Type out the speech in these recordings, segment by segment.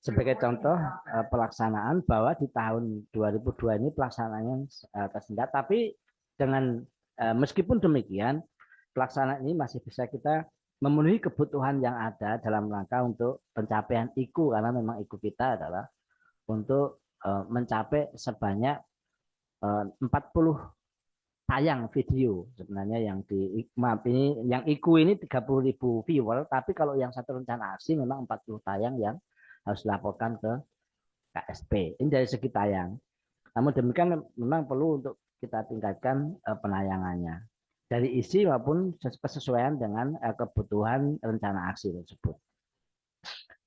sebagai contoh pelaksanaan bahwa di tahun 2002 ini pelaksanaannya tersendat, tapi dengan meskipun demikian pelaksanaan ini masih bisa kita memenuhi kebutuhan yang ada dalam rangka untuk pencapaian IKU, karena memang IKU kita adalah untuk mencapai sebanyak 40 tayang video sebenarnya yang di maaf ini yang IKU ini 30.000 viewer, tapi kalau yang satu rencana aksi memang 40 tayang yang harus dilaporkan ke KSP. Ini dari segi tayang. Namun demikian memang perlu untuk kita tingkatkan penayangannya dari isi maupun kesesuaian dengan kebutuhan rencana aksi tersebut.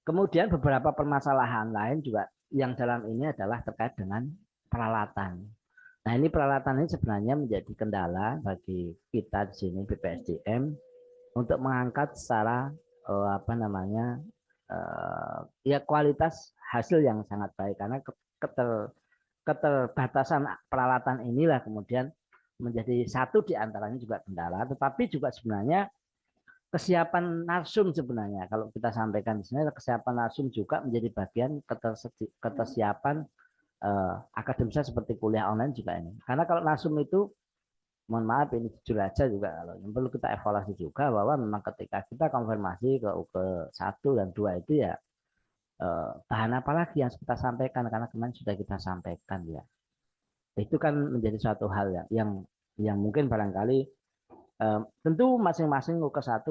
Kemudian beberapa permasalahan lain juga yang dalam ini adalah terkait dengan peralatan. Nah, ini peralatan ini sebenarnya menjadi kendala bagi kita di sini BPSDM untuk mengangkat secara apa namanya ya kualitas hasil yang sangat baik, karena keterbatasan peralatan inilah kemudian menjadi satu di antaranya juga kendala, tetapi juga sebenarnya kesiapan narsum sebenarnya kalau kita sampaikan di sini kesiapan narsum juga menjadi bagian ketersiapan akademisnya seperti kuliah online juga ini. Karena kalau narsum itu mohon maaf ini jujur aja juga kalau yang perlu kita evaluasi juga bahwa memang ketika kita konfirmasi ke UK 1 dan 2 itu ya bahan apa lagi yang kita sampaikan, karena kemarin sudah kita sampaikan ya. Itu kan menjadi suatu hal ya, yang mungkin barangkali tentu masing-masing UK 1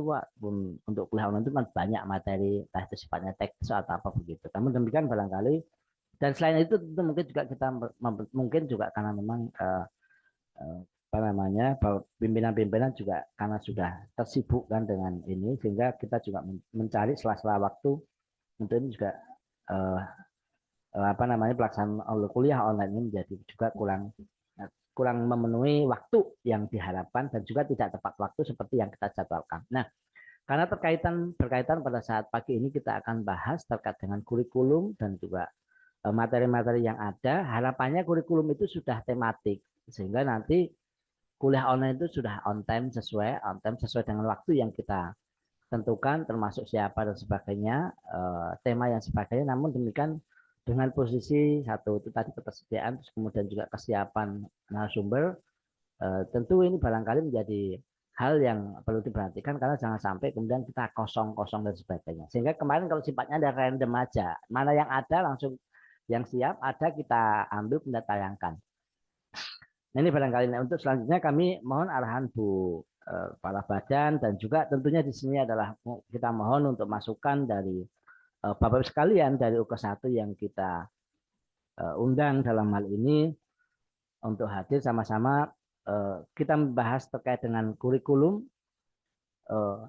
untuk kuliah online itu kan banyak materi, entah itu sifatnya teknis atau apa begitu. Namun demikian barangkali dan selain itu tentu mungkin juga kita mungkin juga karena memang apa namanya pimpinan-pimpinan juga karena sudah tersibukkan dengan ini sehingga kita juga mencari sela-sela waktu untuk ini juga apa namanya pelaksanaan kuliah online ini menjadi juga kurang memenuhi waktu yang diharapkan dan juga tidak tepat waktu seperti yang kita jadwalkan. Nah, karena berkaitan pada saat pagi ini kita akan bahas terkait dengan kurikulum dan juga materi-materi yang ada, harapannya kurikulum itu sudah tematik sehingga nanti kuliah online itu sudah on time sesuai dengan waktu yang kita tentukan termasuk siapa dan sebagainya, tema yang sebagainya. Namun demikian dengan posisi satu itu tadi ketersediaan, terus kemudian juga kesiapan narasumber, tentu ini barangkali menjadi hal yang perlu diperhatikan karena jangan sampai kemudian kita kosong-kosong dan sebagainya. Sehingga kemarin kalau sifatnya ada random aja, mana yang ada langsung yang siap ada kita ambil kemudian tayangkan. Nah, ini barangkali untuk selanjutnya kami mohon arahan Bu Kepala Badan dan juga tentunya di sini adalah kita mohon untuk masukan dari Bapak sekalian dari UK 1 yang kita undang dalam hal ini untuk hadir sama-sama kita membahas terkait dengan kurikulum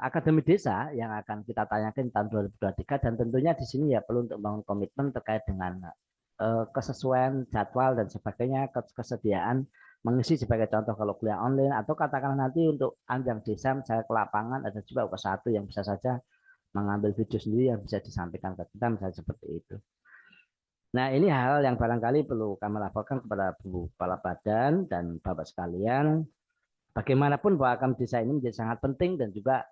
Akademi Desa yang akan kita tanyakan tahun 2023 dan tentunya di sini ya perlu untuk membangun komitmen terkait dengan kesesuaian jadwal dan sebagainya, kesediaan mengisi sebagai contoh kalau kuliah online atau katakanlah nanti untuk anjang desa misalnya ke lapangan ada juga UK 1 yang bisa saja mengambil video sendiri yang bisa disampaikan ke kita misalnya seperti itu. Nah, ini hal yang barangkali perlu kami laporkan kepada Bu Kepala Badan dan Bapak sekalian. Bagaimanapun bahwa Akademi Desa ini menjadi sangat penting dan juga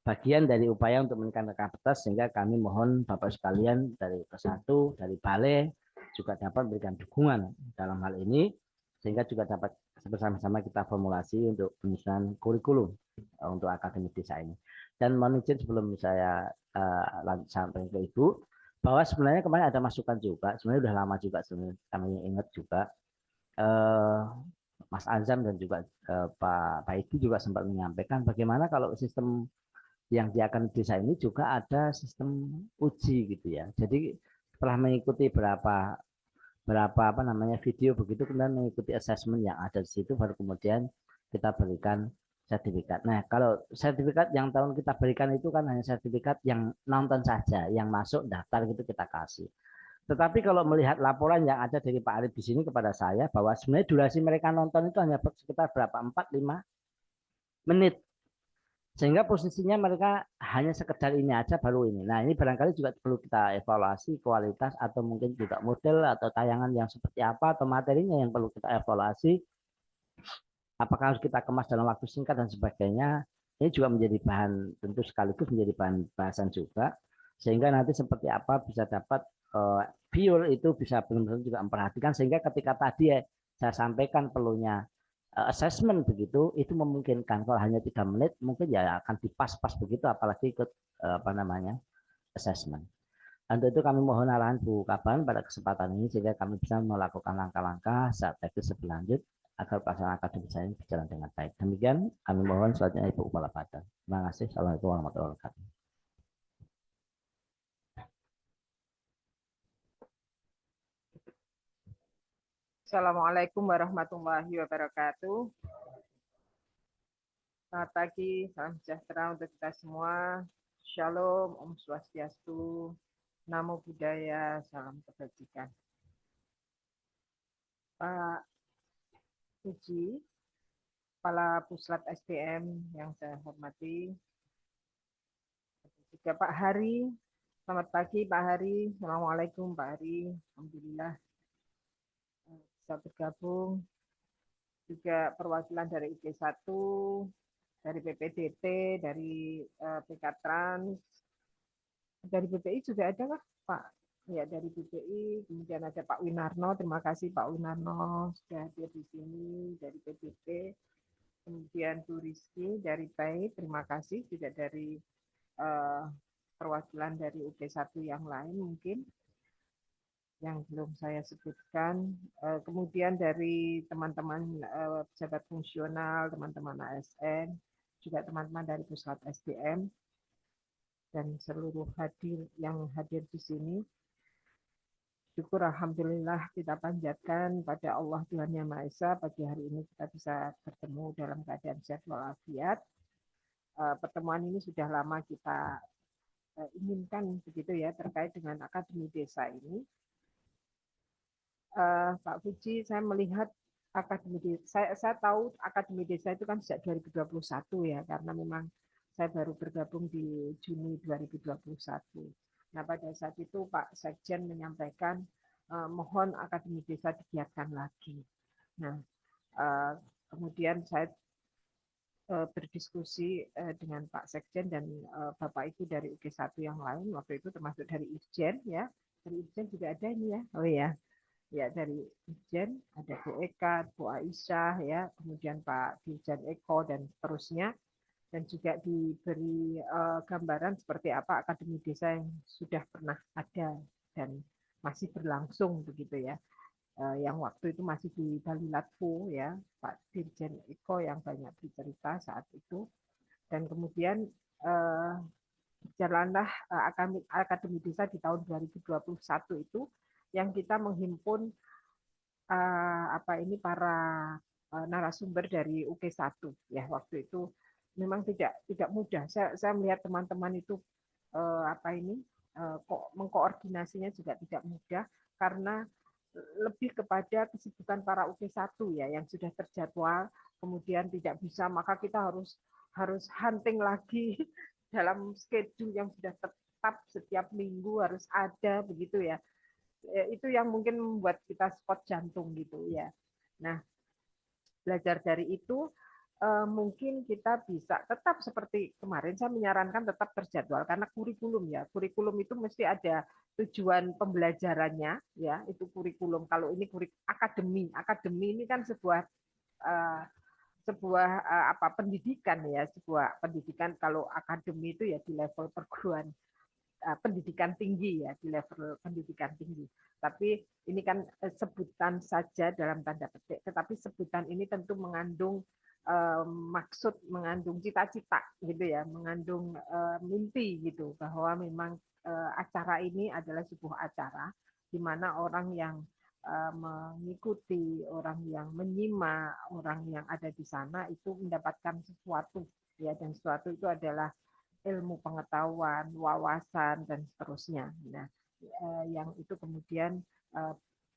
bagian dari upaya untuk meningkatkan kapasitas sehingga kami mohon Bapak sekalian dari Kesatu, dari Balai juga dapat memberikan dukungan dalam hal ini sehingga juga dapat bersama-sama kita formulasi untuk penyusunan kurikulum untuk Akademi Desa ini. Dan mohon izin sebelum saya sampai ke Ibu, bahwa sebenarnya kemarin ada masukan juga, sebenarnya sudah lama juga sebenarnya kami ingat juga, Mas Azam dan juga Pak Ibu juga sempat menyampaikan bagaimana kalau sistem yang di Akademi Desa ini juga ada sistem uji gitu ya. Jadi setelah mengikuti berapa apa namanya video begitu kemudian mengikuti assessment yang ada di situ baru kemudian kita berikan sertifikat. Nah, kalau sertifikat yang tahun kita berikan itu kan hanya sertifikat yang nonton saja, yang masuk daftar gitu kita kasih. Tetapi kalau melihat laporan yang ada dari Pak Arif di sini kepada saya bahwa sebenarnya durasi mereka nonton itu hanya sekitar berapa 4-5 menit. Sehingga posisinya mereka hanya sekedar ini aja baru ini. Nah, ini barangkali juga perlu kita evaluasi kualitas atau mungkin juga model atau tayangan yang seperti apa atau materinya yang perlu kita evaluasi. Apakah harus kita kemas dalam waktu singkat dan sebagainya. Ini juga menjadi bahan tentu sekaligus menjadi bahan bahasan juga sehingga nanti seperti apa bisa dapat Biol itu bisa benar-benar juga memperhatikan, sehingga ketika tadi saya sampaikan perlunya assessment begitu, itu memungkinkan. Kalau hanya 3 menit mungkin ya akan dipas-pas begitu, apalagi ikut apa namanya assessment. Untuk itu kami mohon arahan Bu Kaban pada kesempatan ini sehingga kami bisa melakukan langkah-langkah strategis lebih lanjut agar pelaksanaan akademik saya berjalan dengan baik. Demikian kami mohon selanjutnya Ibu Kepala Badan. Terima kasih. Assalamualaikum warahmatullahi wabarakatuh. Assalamualaikum warahmatullahi wabarakatuh. Selamat pagi, salam sejahtera untuk kita semua. Shalom, Om Swastiastu, Namo Buddhaya, salam kebajikan. Pak Puji, Kepala Puslat SDM yang saya hormati, juga Pak Hari. Selamat pagi Pak Hari. Assalamualaikum Pak Hari. Alhamdulillah bisa bergabung. Juga perwakilan dari IG1, dari PPDT, dari PK Trans, dari BPI juga ada Pak? Pak, ya dari BPI, kemudian ada Pak Winarno, terima kasih Pak Winarno sudah hadir di sini, dari PBB, kemudian Bu Rizky dari PAI, terima kasih juga dari perwakilan dari UG1 yang lain mungkin yang belum saya sebutkan, kemudian dari teman-teman pejabat fungsional, teman-teman ASN, juga teman-teman dari Pusat SDM, dan seluruh yang hadir di sini. Syukur alhamdulillah kita panjatkan pada Allah Tuhan Yang Maha Esa, pagi hari ini kita bisa bertemu dalam keadaan sehat walafiat. Pertemuan ini sudah lama kita inginkan begitu ya terkait dengan Akademi Desa ini. Pak Puji, saya melihat Akademi Desa, saya tahu Akademi Desa itu kan sejak 2021 ya, karena memang saya baru bergabung di Juni 2021. Nah, pada saat itu Pak Sekjen menyampaikan mohon Akademi Desa digiatkan lagi. Nah, kemudian saya berdiskusi dengan Pak Sekjen dan Bapak Ibu dari UG1 yang lain, waktu itu termasuk dari Irjen ya. Dari Irjen juga ada ini ya. Oh ya. Ya, dari Irjen ada Bu Eka, Bu Aisyah ya, kemudian Pak Dirjen Eko dan seterusnya. Dan juga diberi gambaran seperti apa Akademi Desa yang sudah pernah ada dan masih berlangsung begitu ya. Yang waktu itu masih di Bali Latvo ya, Pak Dirjen Eko yang banyak bercerita saat itu. Dan kemudian berjalanlah Akademi Desa di tahun 2021 itu yang kita menghimpun para narasumber dari UK1 ya, waktu itu memang tidak mudah. Saya melihat teman-teman itu kok mengkoordinasinya juga tidak mudah karena lebih kepada kesibukan para UK1 ya yang sudah terjadwal, kemudian tidak bisa, maka kita harus hunting lagi dalam schedule yang sudah tetap setiap minggu harus ada begitu ya. Itu yang mungkin membuat kita spot jantung gitu ya. Nah, belajar dari itu mungkin kita bisa tetap seperti kemarin saya menyarankan tetap terjadwal karena kurikulum ya. Kurikulum itu mesti ada tujuan pembelajarannya ya, itu kurikulum. Kalau ini akademi. Akademi ini kan sebuah pendidikan ya, sebuah pendidikan. Kalau akademi itu ya di level perguruan pendidikan tinggi ya, di level pendidikan tinggi. Tapi ini kan sebutan saja dalam tanda petik, tetapi sebutan ini tentu mengandung maksud, mengandung cita-cita gitu ya, mengandung mimpi gitu, bahwa memang acara ini adalah sebuah acara di mana orang yang mengikuti, orang yang menyimak, orang yang ada di sana itu mendapatkan sesuatu ya, dan sesuatu itu adalah ilmu pengetahuan, wawasan, dan seterusnya. Nah, yang itu kemudian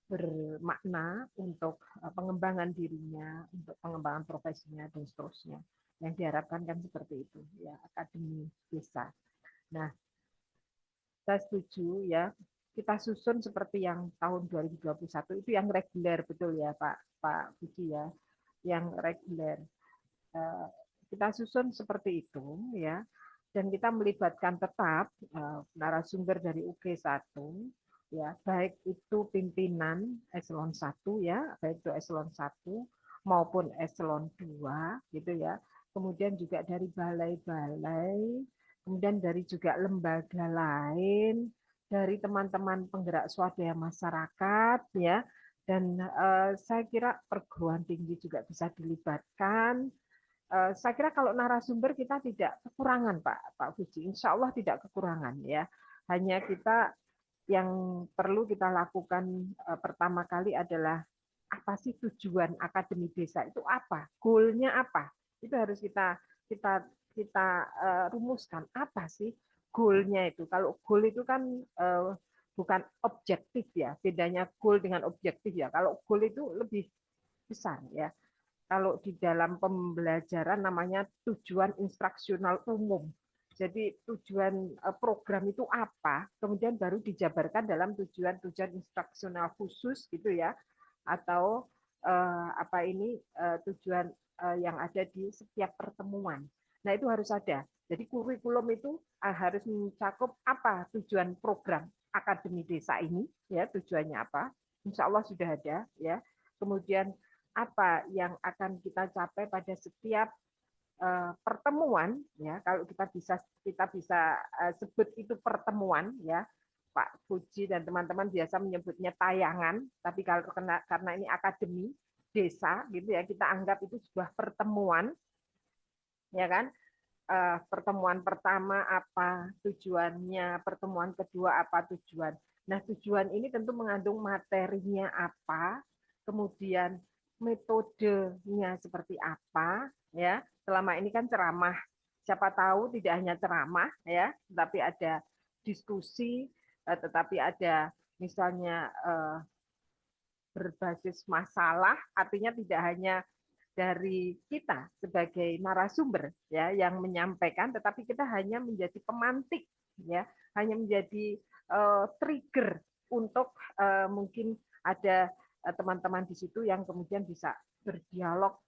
bermakna untuk pengembangan dirinya, untuk pengembangan profesinya, dan seterusnya. Yang diharapkan kan seperti itu, ya, Akademi Desa. Nah, saya setuju ya, kita susun seperti yang tahun 2021 itu yang reguler, betul ya Pak Puji ya, yang reguler. Kita susun seperti itu ya. dan kita melibatkan tetap narasumber dari UG1, ya, baik itu pimpinan eselon 1 ya, baik itu eselon 1 maupun eselon 2 gitu ya. Kemudian juga dari balai-balai, kemudian dari juga lembaga lain, dari teman-teman penggerak swadaya masyarakat ya. Dan saya kira perguruan tinggi juga bisa dilibatkan. Saya kira kalau narasumber kita tidak kekurangan Pak Fuji, insya Allah tidak kekurangan ya. Hanya kita yang perlu kita lakukan pertama kali adalah apa sih tujuan akademi desa itu apa, goalnya apa, itu harus kita rumuskan apa sih goalnya itu. Kalau goal itu kan bukan objektif ya, bedanya goal dengan objektif ya. Kalau goal itu lebih besar ya. Kalau di dalam pembelajaran namanya tujuan instruksional umum. Jadi tujuan program itu apa, kemudian baru dijabarkan dalam tujuan-tujuan instruksional khusus gitu ya, atau tujuan yang ada di setiap pertemuan. Nah itu harus ada. Jadi kurikulum itu harus mencakup apa tujuan program akademi desa ini, ya tujuannya apa. Insya Allah sudah ada ya. Kemudian apa yang akan kita capai pada setiap pertemuan ya, kalau kita bisa sebut itu pertemuan ya. Pak Puji dan teman-teman biasa menyebutnya tayangan, tapi kalau karena ini akademi desa gitu ya, kita anggap itu sebuah pertemuan ya kan. Pertemuan pertama apa tujuannya, pertemuan kedua apa tujuan. Nah, tujuan ini tentu mengandung materinya apa, kemudian metodenya seperti apa ya. Selama ini kan ceramah, siapa tahu tidak hanya ceramah ya, tetapi ada diskusi, tetapi ada misalnya berbasis masalah, artinya tidak hanya dari kita sebagai narasumber ya yang menyampaikan, tetapi kita hanya menjadi pemantik ya, hanya menjadi trigger untuk mungkin ada teman-teman di situ yang kemudian bisa berdialog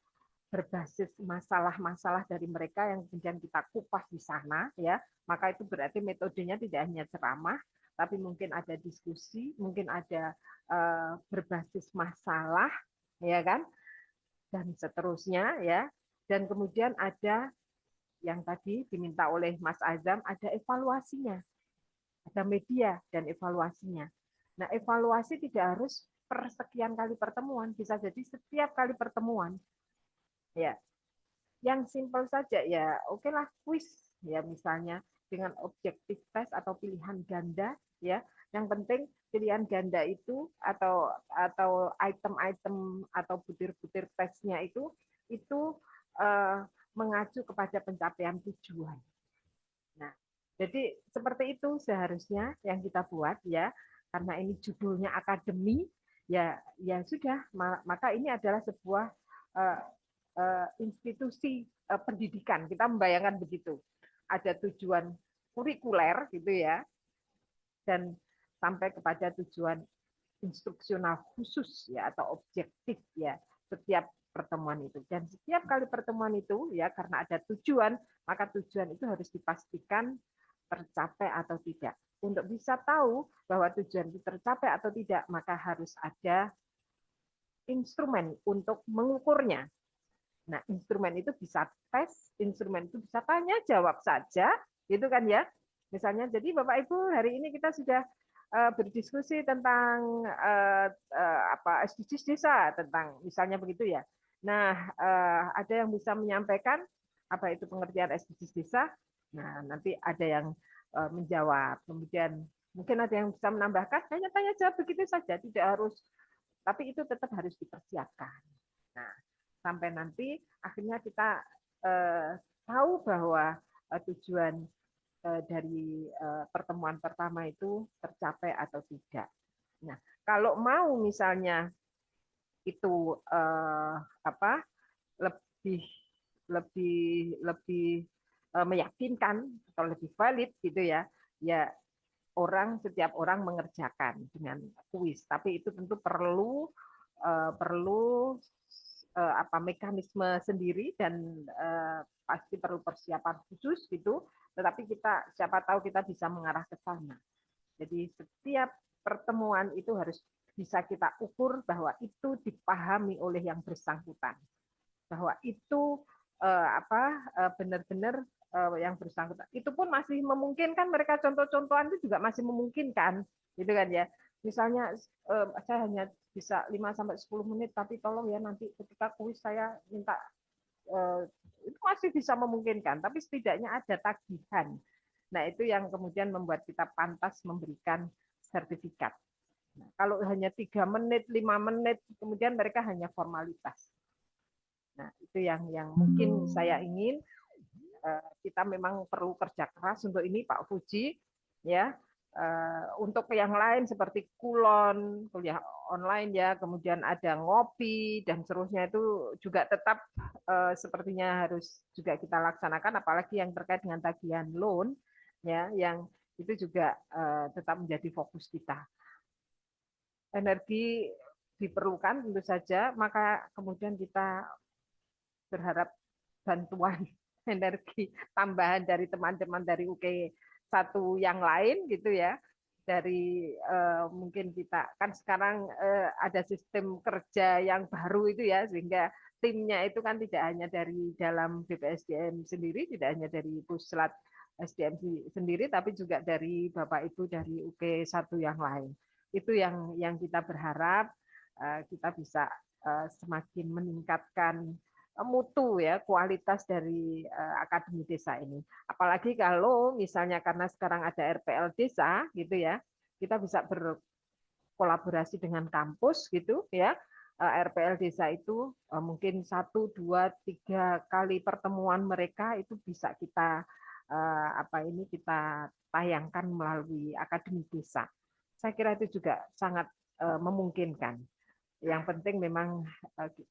berbasis masalah-masalah dari mereka yang kemudian kita kupas di sana ya. Maka itu berarti metodenya tidak hanya ceramah, tapi mungkin ada diskusi, mungkin ada berbasis masalah ya kan, dan seterusnya ya. Dan kemudian ada yang tadi diminta oleh Mas Azam, ada evaluasinya, ada media dan evaluasinya. Nah, evaluasi tidak harus per sekian kali pertemuan, bisa jadi setiap kali pertemuan ya. Yang simpel saja ya, oke lah kuis ya, misalnya dengan objektif tes atau pilihan ganda ya. Yang penting pilihan ganda itu atau item-item atau butir-butir tesnya itu mengacu kepada pencapaian tujuan. Nah, jadi seperti itu seharusnya yang kita buat ya. Karena ini judulnya akademi ya, ya sudah, maka ini adalah sebuah institusi pendidikan. Kita membayangkan begitu. Ada tujuan kurikuler gitu ya, dan sampai kepada tujuan instruksional khusus ya atau objektif ya setiap pertemuan itu. Dan setiap kali pertemuan itu ya karena ada tujuan, maka tujuan itu harus dipastikan tercapai atau tidak. Untuk bisa tahu bahwa tujuan itu tercapai atau tidak, maka harus ada instrumen untuk mengukurnya. Nah, instrumen itu bisa tes, instrumen itu bisa tanya jawab saja, gitu kan ya. Misalnya, jadi Bapak Ibu hari ini kita sudah berdiskusi tentang SDGs desa, tentang misalnya begitu ya. Nah, ada yang bisa menyampaikan apa itu pengertian SDGs desa. Nah, nanti ada yang menjawab. Kemudian mungkin ada yang bisa menambahkan, hanya tanya jawab begitu saja, tidak harus, tapi itu tetap harus dipersiapkan. Nah, sampai nanti akhirnya kita tahu bahwa tujuan dari pertemuan pertama itu tercapai atau tidak. Nah, kalau mau misalnya itu lebih meyakinkan atau lebih valid gitu ya, ya setiap orang mengerjakan dengan kuis. Tapi itu tentu perlu mekanisme sendiri dan pasti perlu persiapan khusus gitu. Tetapi kita siapa tahu kita bisa mengarah ke sana. Jadi setiap pertemuan itu harus bisa kita ukur bahwa itu dipahami oleh yang bersangkutan, bahwa itu benar-benar yang bersangkutan. Itu pun masih memungkinkan, mereka contoh-contohan itu juga masih memungkinkan, gitu kan ya. Misalnya saya hanya bisa 5-10 menit, tapi tolong ya nanti ketika kuis saya minta, itu masih bisa memungkinkan, tapi setidaknya ada tagihan. Nah, itu yang kemudian membuat kita pantas memberikan sertifikat. Nah, kalau hanya 3 menit, 5 menit, kemudian mereka hanya formalitas. Nah, itu yang mungkin saya ingin, kita memang perlu kerja keras untuk ini, Pak Fuji, ya. Untuk yang lain seperti kulon, kuliah online ya, kemudian ada ngopi dan seterusnya itu juga tetap sepertinya harus juga kita laksanakan, apalagi yang terkait dengan tagihan loan, ya, yang itu juga tetap menjadi fokus kita. Energi diperlukan tentu saja, maka kemudian kita berharap bantuan energi tambahan dari teman-teman dari UK1 yang lain gitu ya. Dari mungkin kita kan sekarang ada sistem kerja yang baru itu ya, sehingga timnya itu kan tidak hanya dari dalam BPSDM sendiri, tidak hanya dari Puslat SDM sendiri, tapi juga dari Bapak Ibu dari UK1 yang lain. Itu yang kita berharap kita bisa semakin meningkatkan mutu ya, kualitas dari Akademi Desa ini. Apalagi kalau misalnya karena sekarang ada RPL Desa gitu ya, kita bisa berkolaborasi dengan kampus gitu ya. RPL Desa itu mungkin 1, 2, 3 kali pertemuan mereka itu bisa kita kita tayangkan melalui Akademi Desa. Saya kira itu juga sangat memungkinkan. Yang penting memang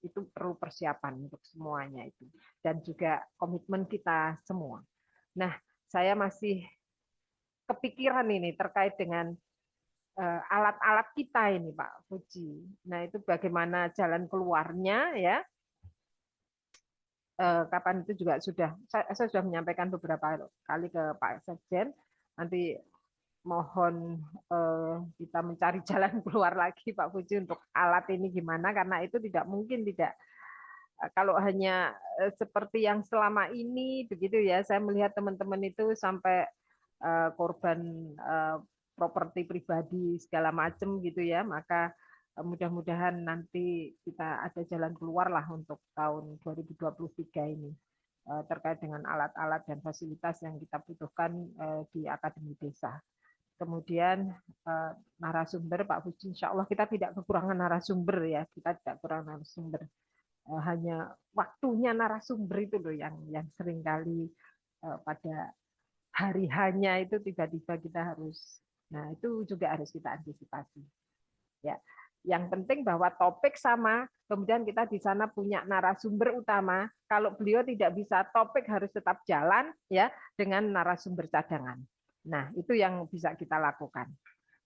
itu perlu persiapan untuk semuanya itu, dan juga komitmen kita semua. Nah, saya masih kepikiran ini terkait dengan alat-alat kita ini, Pak Fuji. Nah, itu bagaimana jalan keluarnya ya. Kapan itu juga saya sudah menyampaikan beberapa kali ke Pak Sekjen. Nanti mohon kita mencari jalan keluar lagi Pak Puji untuk alat ini gimana, karena itu tidak mungkin tidak kalau hanya seperti yang selama ini begitu ya. Saya melihat teman-teman itu sampai korban properti pribadi segala macam gitu ya, maka mudah-mudahan nanti kita ada jalan keluar lah untuk tahun 2023 ini terkait dengan alat-alat dan fasilitas yang kita butuhkan di Akademi Desa. Kemudian narasumber Pak Fuji, insya Allah kita tidak kekurangan narasumber ya, kita tidak kurang narasumber. Hanya waktunya narasumber itu loh yang seringkali pada hari hanya itu tiba-tiba kita harus, nah itu juga harus kita antisipasi. Ya, yang penting bahwa topik sama, kemudian kita di sana punya narasumber utama. Kalau beliau tidak bisa, topik harus tetap jalan ya dengan narasumber cadangan. Nah, itu yang bisa kita lakukan.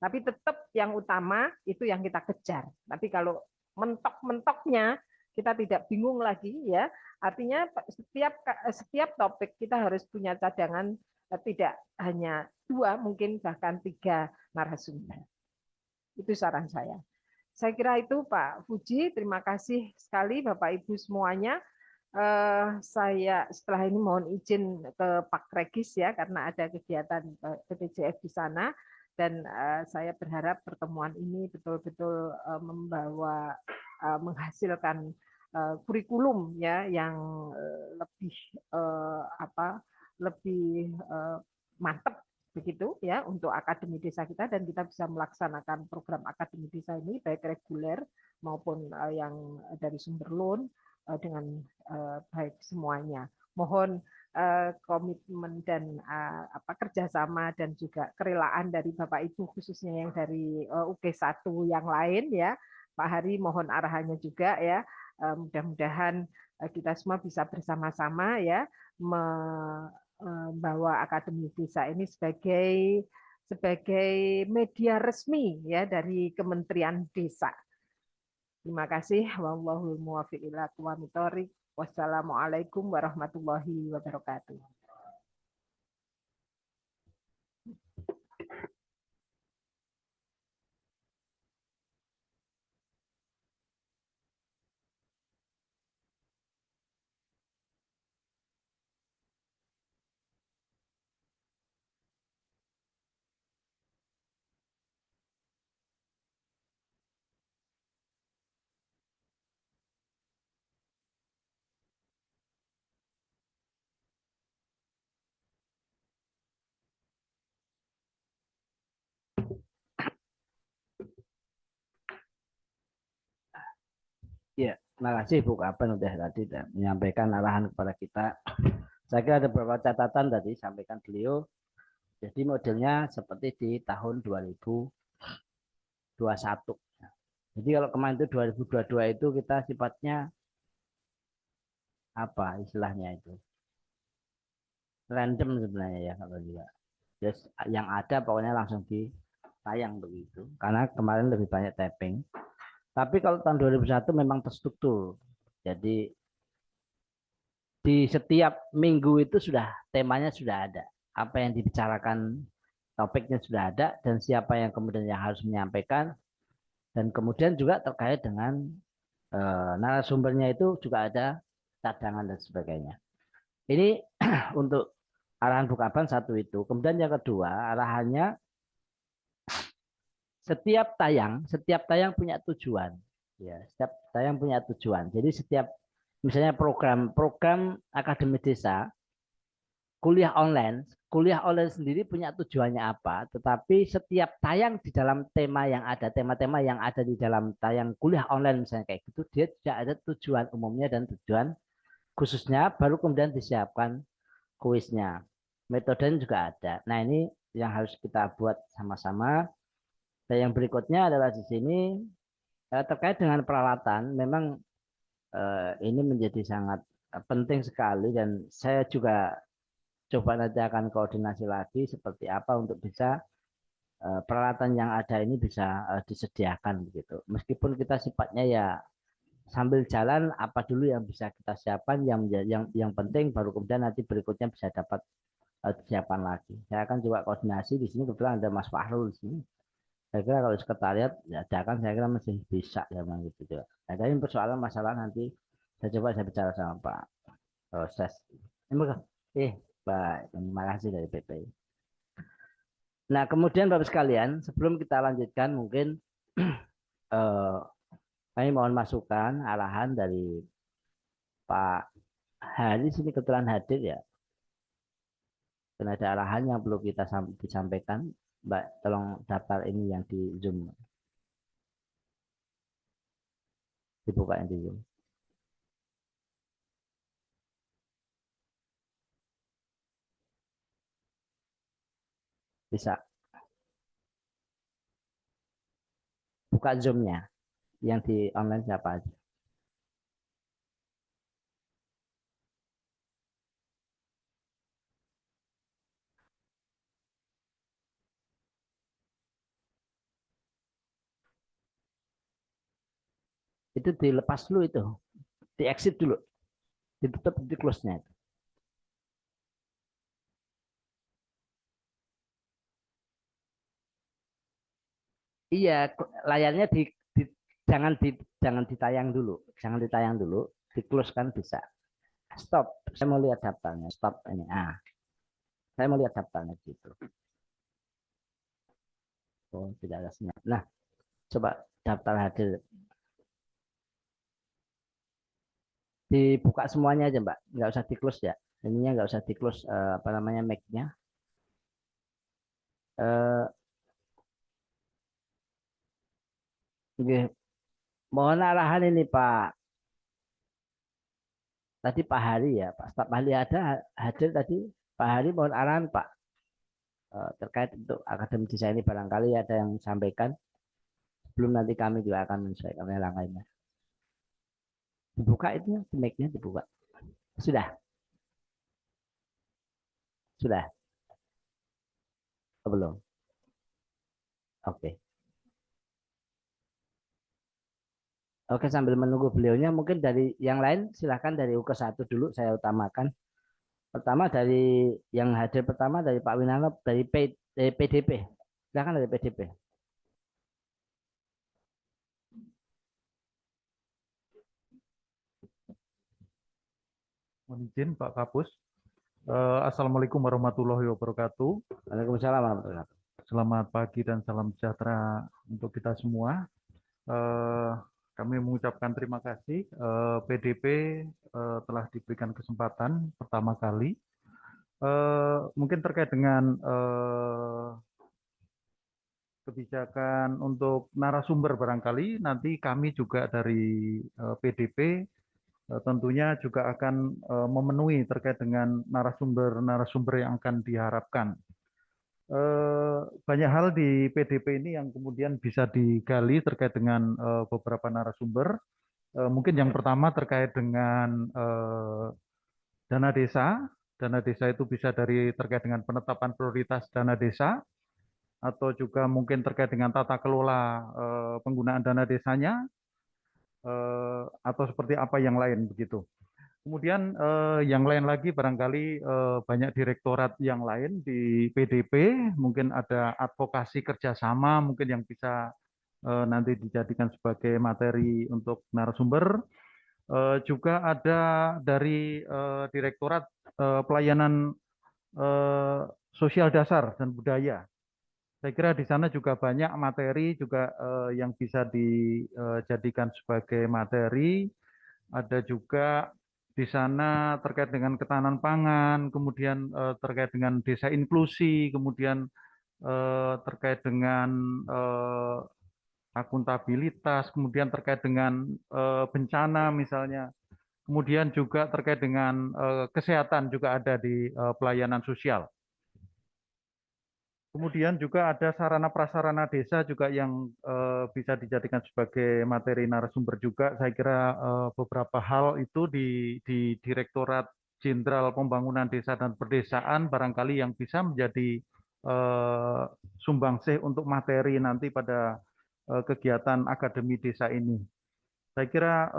Tapi tetap yang utama itu yang kita kejar. Tapi kalau mentok-mentoknya kita tidak bingung lagi ya. Artinya setiap topik kita harus punya cadangan, tidak hanya 2, mungkin bahkan 3 narasumber. Itu saran saya. Saya kira itu Pak Fuji. Terima kasih sekali Bapak Ibu semuanya. Saya setelah ini mohon izin ke Pak Regis ya, karena ada kegiatan BPJF di sana, dan saya berharap pertemuan ini betul-betul membawa menghasilkan kurikulum ya yang lebih lebih mantap begitu ya untuk Akademi Desa kita, dan kita bisa melaksanakan program Akademi Desa ini baik reguler maupun yang dari sumber loan dengan baik semuanya. Mohon komitmen dan kerjasama dan juga kerelaan dari Bapak Ibu, khususnya yang dari UK1 yang lain ya. Pak Hari mohon arahannya juga ya. Mudah-mudahan kita semua bisa bersama-sama ya membawa Akademi Desa ini sebagai media resmi ya dari Kementerian Desa. Terima kasih. Wallahul muwaffiq ila aqwamit thoriq. Wassalamualaikum warahmatullahi wabarakatuh. Ya, terima kasih Bu Kapan udah tadi menyampaikan arahan kepada kita. Saya kira ada beberapa catatan tadi sampaikan beliau. Jadi modelnya seperti di tahun 2021. Jadi kalau kemarin itu 2022 itu kita sifatnya apa istilahnya itu random sebenarnya ya kalau juga. Just yang ada pokoknya langsung ditayang begitu. Karena kemarin lebih banyak tapping. Tapi kalau tahun 2001 memang terstruktur. Jadi di setiap minggu itu sudah temanya sudah ada. Apa yang dibicarakan topiknya sudah ada dan siapa yang kemudian yang harus menyampaikan dan kemudian juga terkait dengan narasumbernya itu juga ada cadangan dan sebagainya. Ini untuk arahan Bukaban satu itu. Kemudian yang kedua arahannya setiap tayang punya tujuan. Ya, setiap tayang punya tujuan. Jadi setiap misalnya program akademi desa kuliah online sendiri punya tujuannya apa, tetapi setiap tayang di dalam tema yang ada, tema-tema yang ada di dalam tayang kuliah online misalnya kayak gitu, dia juga ada tujuan umumnya dan tujuan khususnya, baru kemudian disiapkan kuisnya. Metodenya juga ada. Nah ini yang harus kita buat sama-sama. Dan yang berikutnya adalah di sini terkait dengan peralatan, memang ini menjadi sangat penting sekali dan saya juga coba nanti akan koordinasi lagi seperti apa untuk bisa peralatan yang ada ini bisa disediakan begitu. Meskipun kita sifatnya ya sambil jalan apa dulu yang bisa kita siapkan yang penting baru kemudian nanti berikutnya bisa dapat disiapkan lagi. Saya akan coba koordinasi di sini kebetulan ada Mas Fahrul di sini. Saya kira kalau sekretariat ya ada kan saya kira masih bisa ya memang gitu juga. Nah, tapi persoalan masalah nanti saya bicara sama Pak proses. Baik, terima kasih dari PPI. Nah, kemudian Bapak sekalian, sebelum kita lanjutkan mungkin eh, kami mohon masukan, arahan dari Pak Hari sini kebetulan hadir ya. Dan ada arahan yang perlu kita disampaikan. Mbak, tolong daftar ini yang di Zoom. Dibuka yang di Zoom. Bisa buka Zoom-nya. Yang di online siapa aja. Itu dilepas dulu itu. Di exit dulu. Ditutup di close-nya. Iya, layarnya di jangan di jangan ditayang dulu, jangan ditayang dulu, di close kan bisa. Stop, saya mau lihat daftarnya. Stop ini. Saya mau lihat daftarnya gitu. Oh, tidak ada sinyal. Nah, coba daftar hadir dibuka semuanya aja, Mbak. Nggak usah di close ya. Ininya nggak usah di close apa namanya mic-nya. Eh, mohon arahan ini Pak. Tadi Pak Hari ya, Pak Staf Ahli ada hadir tadi. Pak Hari mohon arahan Pak. Terkait untuk akademi desain ini barangkali ada yang sampaikan. Belum nanti kami juga akan menyesuaikan yang lainnya. Dibuka itu, mic-nya dibuka. Sudah, sudah. Oh, belum. Oke. Oke, sambil menunggu beliaunya, mungkin dari yang lain silahkan dari UK1 dulu saya utamakan. Pertama dari yang hadir pertama dari Pak Winanto dari PDP. Silahkan dari PDP. Mohon izin Pak Kapus. Assalamualaikum warahmatullahi wabarakatuh. Waalaikumsalam warahmatullahi wabarakatuh. Selamat pagi dan salam sejahtera untuk kita semua. Kami mengucapkan terima kasih PDP telah diberikan kesempatan pertama kali. Mungkin terkait dengan kebijakan untuk narasumber barangkali nanti kami juga dari PDP tentunya juga akan memenuhi terkait dengan narasumber-narasumber yang akan diharapkan. Banyak hal di PDP ini yang kemudian bisa digali terkait dengan beberapa narasumber. Mungkin yang pertama terkait dengan dana desa. Dana desa itu bisa terkait dengan penetapan prioritas dana desa, atau juga mungkin terkait dengan tata kelola penggunaan dana desanya, atau seperti apa yang lain begitu. Kemudian yang lain lagi barangkali banyak direktorat yang lain di PDP, mungkin ada advokasi kerjasama mungkin yang bisa nanti dijadikan sebagai materi untuk narasumber. Juga ada dari direktorat pelayanan sosial dasar dan budaya. Saya kira di sana juga banyak materi juga yang bisa dijadikan sebagai materi. Ada juga di sana terkait dengan ketahanan pangan, kemudian terkait dengan desa inklusi, kemudian terkait dengan akuntabilitas, kemudian terkait dengan bencana misalnya, kemudian juga terkait dengan kesehatan juga ada di pelayanan sosial. Kemudian juga ada sarana prasarana desa juga yang bisa dijadikan sebagai materi narasumber juga. Saya kira beberapa hal itu di Direktorat Jenderal Pembangunan Desa dan Perdesaan barangkali yang bisa menjadi sumbangsih untuk materi nanti pada kegiatan Akademi Desa ini. Saya kira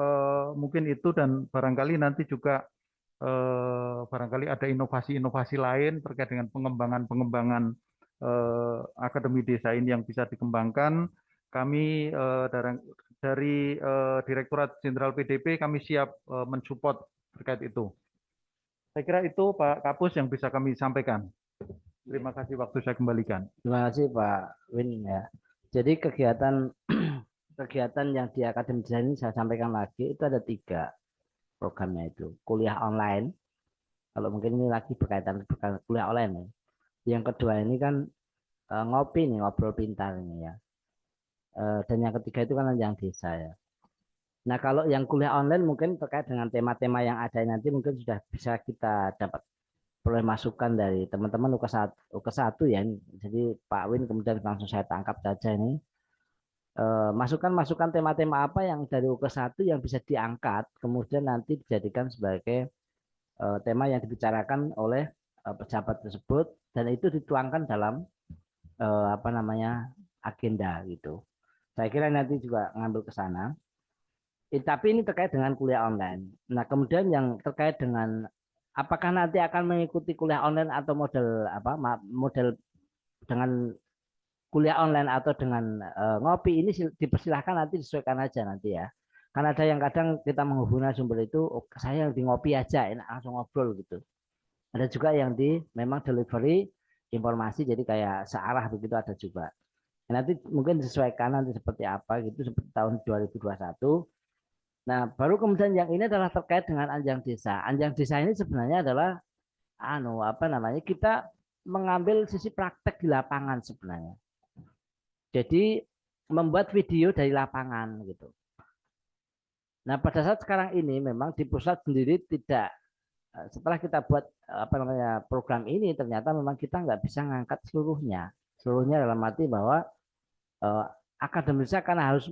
mungkin itu, dan barangkali nanti juga barangkali ada inovasi-inovasi lain terkait dengan pengembangan Akademi Desa ini yang bisa dikembangkan. Kami dari Direktorat Jenderal PDP kami siap mensupport terkait itu. Saya kira itu Pak Kapus yang bisa kami sampaikan. Terima kasih, waktu saya kembalikan. Terima kasih Pak Win ya. Jadi kegiatan yang di Akademi Desa ini saya sampaikan lagi itu ada 3 programnya itu. Kuliah online, kalau mungkin ini lagi berkaitan kuliah online ya. Yang kedua ini kan ngopi nih, ngobrol pintar ini ya. Dan yang ketiga itu kan yang desa ya. Nah kalau yang kuliah online mungkin terkait dengan tema-tema yang ada nanti mungkin sudah bisa kita dapat peroleh masukan dari teman-teman UK1 ya. Jadi Pak Win kemudian langsung saya tangkap saja ini. Masukan-masukan tema-tema apa yang dari UK1 yang bisa diangkat kemudian nanti dijadikan sebagai tema yang dibicarakan oleh pejabat tersebut dan itu dituangkan dalam apa namanya agenda gitu. Saya kira nanti juga ngambil ke sana. Tapi ini terkait dengan kuliah online. Nah, kemudian yang terkait dengan apakah nanti akan mengikuti kuliah online atau model apa model dengan kuliah online atau dengan ngopi ini dipersilahkan nanti disesuaikan aja nanti ya. Karena ada yang kadang kita menghubungi sumber itu, oh, saya yang di ngopi aja, enak langsung ngobrol gitu. Ada juga yang di memang delivery informasi, jadi kayak searah begitu ada juga. Nanti mungkin disesuaikan nanti seperti apa gitu seperti tahun 2021. Nah, baru kemudian yang ini adalah terkait dengan anjang desa. Anjang desa ini sebenarnya adalah apa namanya? Kita mengambil sisi praktek di lapangan sebenarnya. Jadi membuat video dari lapangan gitu. Nah, pada saat sekarang ini memang di pusat sendiri tidak, setelah kita buat apa namanya program ini ternyata memang kita nggak bisa ngangkat seluruhnya. Seluruhnya dalam arti bahwa akademisnya karena harus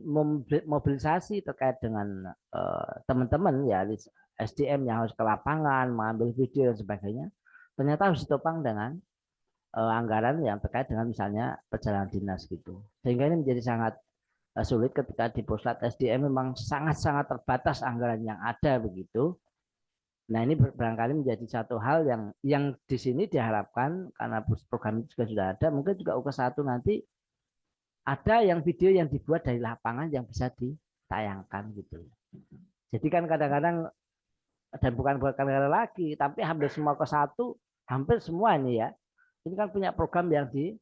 mobilisasi terkait dengan teman-teman ya SDM yang harus ke lapangan, mengambil video dan sebagainya. Ternyata harus ditopang dengan anggaran yang terkait dengan misalnya perjalanan dinas gitu. Sehingga ini menjadi sangat sulit ketika di Pusat SDM memang sangat-sangat terbatas anggaran yang ada begitu. Nah, ini barangkali menjadi satu hal yang di sini diharapkan karena program itu juga sudah ada, mungkin juga UK1 nanti ada yang video yang dibuat dari lapangan yang bisa ditayangkan gitu. Jadi kan kadang-kadang, dan bukan kadang-kadang lagi, tapi hampir semua UK1, hampir semua ini ya, ini kan punya program yang di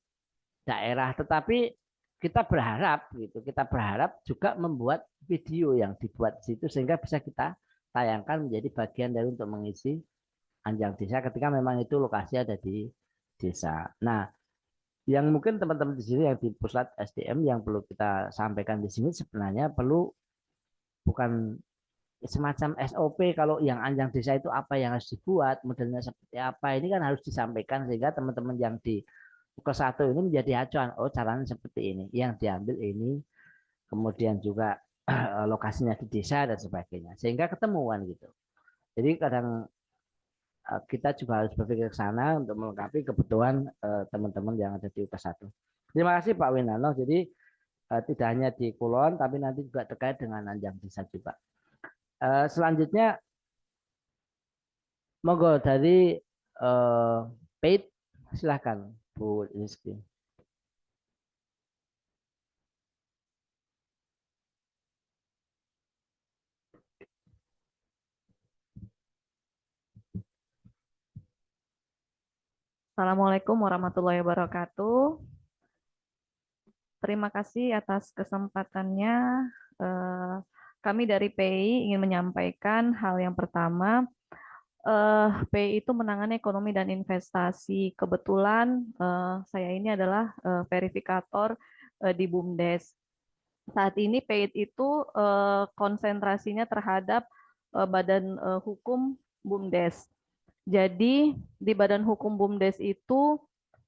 daerah, tetapi kita berharap gitu, kita berharap juga membuat video yang dibuat di situ sehingga bisa kita tayangkan menjadi bagian dari untuk mengisi anjang desa ketika memang itu lokasi ada di desa. Nah, yang mungkin teman-teman di sini yang di pusat SDM yang perlu kita sampaikan di sini sebenarnya perlu bukan semacam SOP kalau yang anjang desa itu apa yang harus dibuat, modelnya seperti apa, ini kan harus disampaikan sehingga teman-teman yang di ke-1 ini menjadi acuan, oh caranya seperti ini, yang diambil ini, kemudian juga lokasinya di desa dan sebagainya, sehingga ketemuan gitu. Jadi kadang kita juga harus berpikir ke sana untuk melengkapi kebutuhan teman-teman yang ada di UK1. Terima kasih Pak Winano. Jadi tidak hanya di Kulon, tapi nanti juga terkait dengan anjang desa juga. Selanjutnya, monggo dari Paid, silahkan Bu Rizky. Assalamualaikum warahmatullahi wabarakatuh. Terima kasih atas kesempatannya. Kami dari PI ingin menyampaikan hal yang pertama. PI itu menangani ekonomi dan investasi. Kebetulan saya ini adalah verifikator di BUMDes. Saat ini PI itu konsentrasinya terhadap Badan Hukum BUMDes. Jadi di Badan Hukum BUMDes itu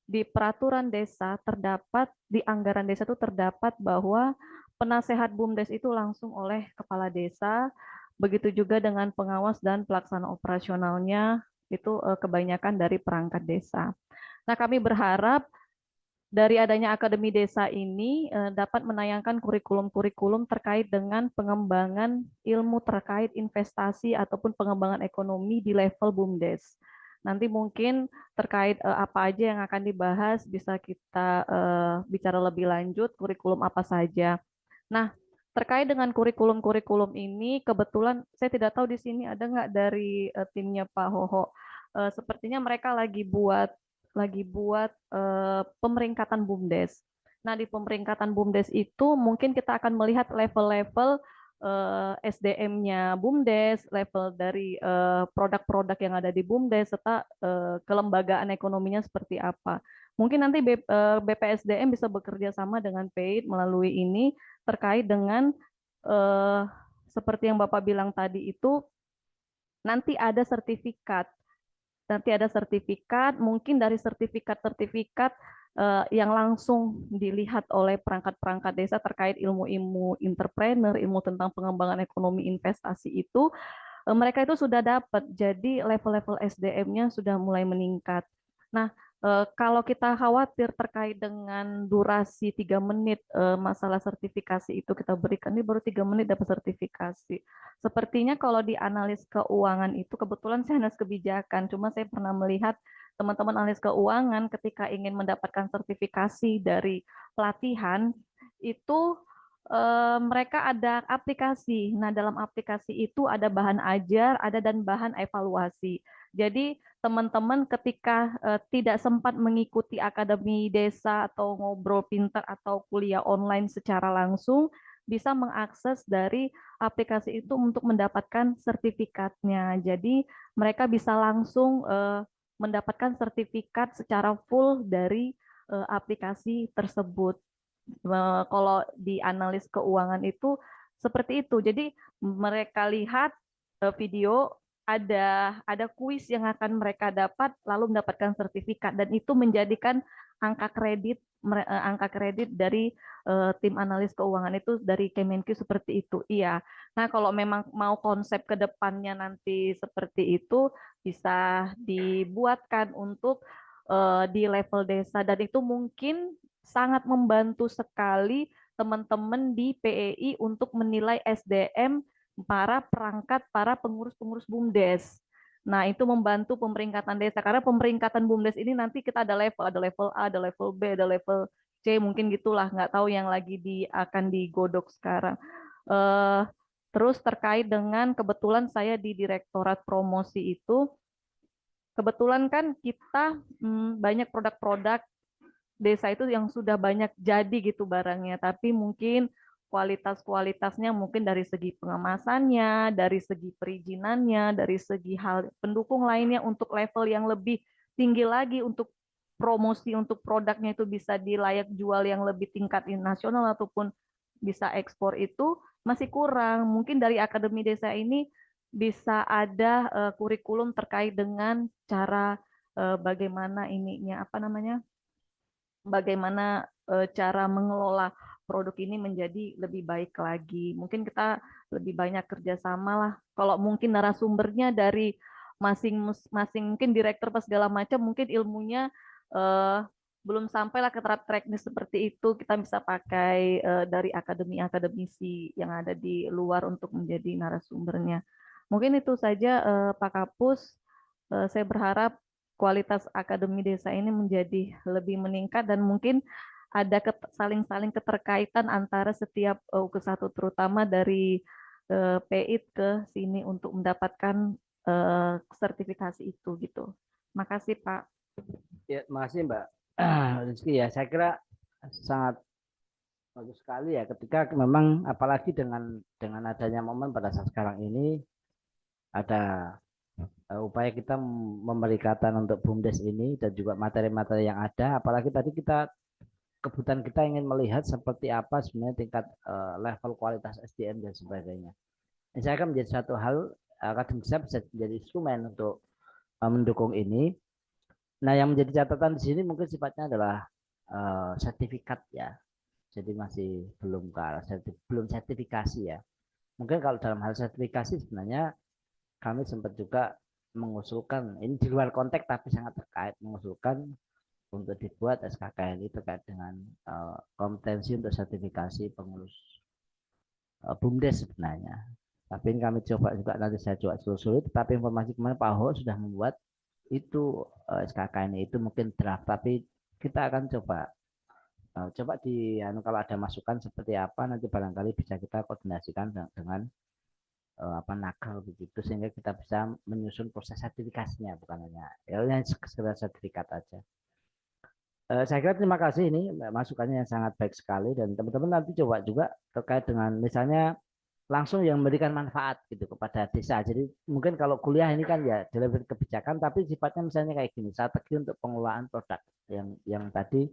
di peraturan desa terdapat, di anggaran desa itu terdapat bahwa penasehat BUMDes itu langsung oleh kepala desa, begitu juga dengan pengawas dan pelaksana operasionalnya itu kebanyakan dari perangkat desa. Nah, kami berharap dari adanya Akademi Desa ini dapat menayangkan kurikulum-kurikulum terkait dengan pengembangan ilmu terkait investasi ataupun pengembangan ekonomi di level BUMDes. Nanti mungkin terkait apa aja yang akan dibahas bisa kita bicara lebih lanjut, kurikulum apa saja. Nah, terkait dengan kurikulum-kurikulum ini, kebetulan saya tidak tahu di sini ada nggak dari timnya Pak Hoho. Sepertinya mereka lagi buat pemeringkatan BUMDes. Nah, di pemeringkatan BUMDes itu mungkin kita akan melihat level-level SDM-nya BUMDes, level dari produk-produk yang ada di BUMDes, serta kelembagaan ekonominya seperti apa. Mungkin nanti BPSDM bisa bekerja sama dengan PAID melalui ini terkait dengan seperti yang Bapak bilang tadi itu, nanti ada sertifikat. Mungkin dari sertifikat yang langsung dilihat oleh perangkat-perangkat desa terkait ilmu-ilmu entrepreneur, ilmu tentang pengembangan ekonomi investasi itu, mereka itu sudah dapat. Jadi level-level SDM-nya sudah mulai meningkat. Nah, kalau kita khawatir terkait dengan durasi 3 menit masalah sertifikasi itu kita berikan, ini baru 3 menit dapat sertifikasi. Sepertinya kalau di analis keuangan itu, kebetulan saya analis kebijakan, cuma saya pernah melihat teman-teman analis keuangan ketika ingin mendapatkan sertifikasi dari pelatihan, itu mereka ada aplikasi. Nah, dalam aplikasi itu ada bahan ajar, ada dan bahan evaluasi. Jadi, teman-teman ketika tidak sempat mengikuti Akademi Desa atau Ngobrol Pintar atau kuliah online secara langsung, bisa mengakses dari aplikasi itu untuk mendapatkan sertifikatnya. Jadi mereka bisa langsung mendapatkan sertifikat secara full dari aplikasi tersebut. Kalau di analis keuangan itu seperti itu. Jadi mereka lihat video, ada kuis yang akan mereka dapat lalu mendapatkan sertifikat, dan itu menjadikan angka kredit dari tim analis keuangan itu dari Kemenkyu seperti itu. Iya. Nah, kalau memang mau konsep ke depannya nanti seperti itu bisa dibuatkan untuk di level desa, dan itu mungkin sangat membantu sekali teman-teman di PEI untuk menilai SDM para perangkat, para pengurus-pengurus BUMDes. Nah, itu membantu pemeringkatan desa, karena pemeringkatan BUMDes ini nanti kita ada level A, ada level B, ada level C, mungkin gitulah, nggak tahu yang lagi akan digodok sekarang. Terus terkait dengan kebetulan saya di Direktorat Promosi itu, kebetulan kan kita banyak produk-produk desa itu yang sudah banyak jadi gitu barangnya, tapi mungkin kualitasnya mungkin dari segi pengemasannya, dari segi perizinannya, dari segi hal pendukung lainnya untuk level yang lebih tinggi lagi untuk promosi untuk produknya itu bisa dilayak jual yang lebih tingkat nasional ataupun bisa ekspor itu masih kurang. Mungkin dari Akademi Desa ini bisa ada kurikulum terkait dengan cara bagaimana ininya apa namanya? Bagaimana cara mengelola produk ini menjadi lebih baik lagi. Mungkin kita lebih banyak kerjasama lah. Kalau mungkin narasumbernya dari masing-masing mungkin direktur pas segala macam, mungkin ilmunya belum sampai lah ke taraf teknis seperti itu. Kita bisa pakai dari akademisi yang ada di luar untuk menjadi narasumbernya. Mungkin itu saja Pak Kapus. Saya berharap kualitas Akademi Desa ini menjadi lebih meningkat dan mungkin ada saling-saling keterkaitan antara setiap UKE 1 terutama dari PEIT ke sini untuk mendapatkan sertifikasi itu gitu. Makasih Pak. Ya, makasih Mbak Rizky ya. Saya kira sangat bagus sekali ya ketika memang apalagi dengan adanya momen pada saat sekarang ini ada upaya kita memerikatan untuk BUMDes ini dan juga materi-materi yang ada, apalagi tadi kebutuhan kita ingin melihat seperti apa sebenarnya tingkat level kualitas SDM dan sebagainya. Ini saya akan menjadi satu hal akademik bisa menjadi instrumen untuk mendukung ini. Nah, yang menjadi catatan di sini mungkin sifatnya adalah sertifikat ya. Jadi masih belum belum sertifikasi ya. Mungkin kalau dalam hal sertifikasi sebenarnya kami sempat juga mengusulkan, ini di luar konteks tapi sangat terkait, mengusulkan untuk dibuat SKKNI terkait dengan kompetensi untuk sertifikasi pengurus BUMDes sebenarnya. Tapi ini kami coba juga, nanti saya coba sulit, tetapi informasi kemarin Pak Ho sudah membuat itu SKKNI itu mungkin draft, tapi kita akan coba kalau ada masukan seperti apa nanti barangkali bisa kita koordinasikan dengan nakal begitu sehingga kita bisa menyusun proses sertifikasinya, bukan hanya sekedar sertifikat aja. Saya kira terima kasih, ini masukannya yang sangat baik sekali, dan teman-teman nanti coba juga terkait dengan misalnya langsung yang memberikan manfaat gitu kepada desa. Jadi mungkin kalau kuliah ini kan ya dalam kebijakan, tapi sifatnya misalnya kayak gini, strategi untuk pengelolaan produk yang tadi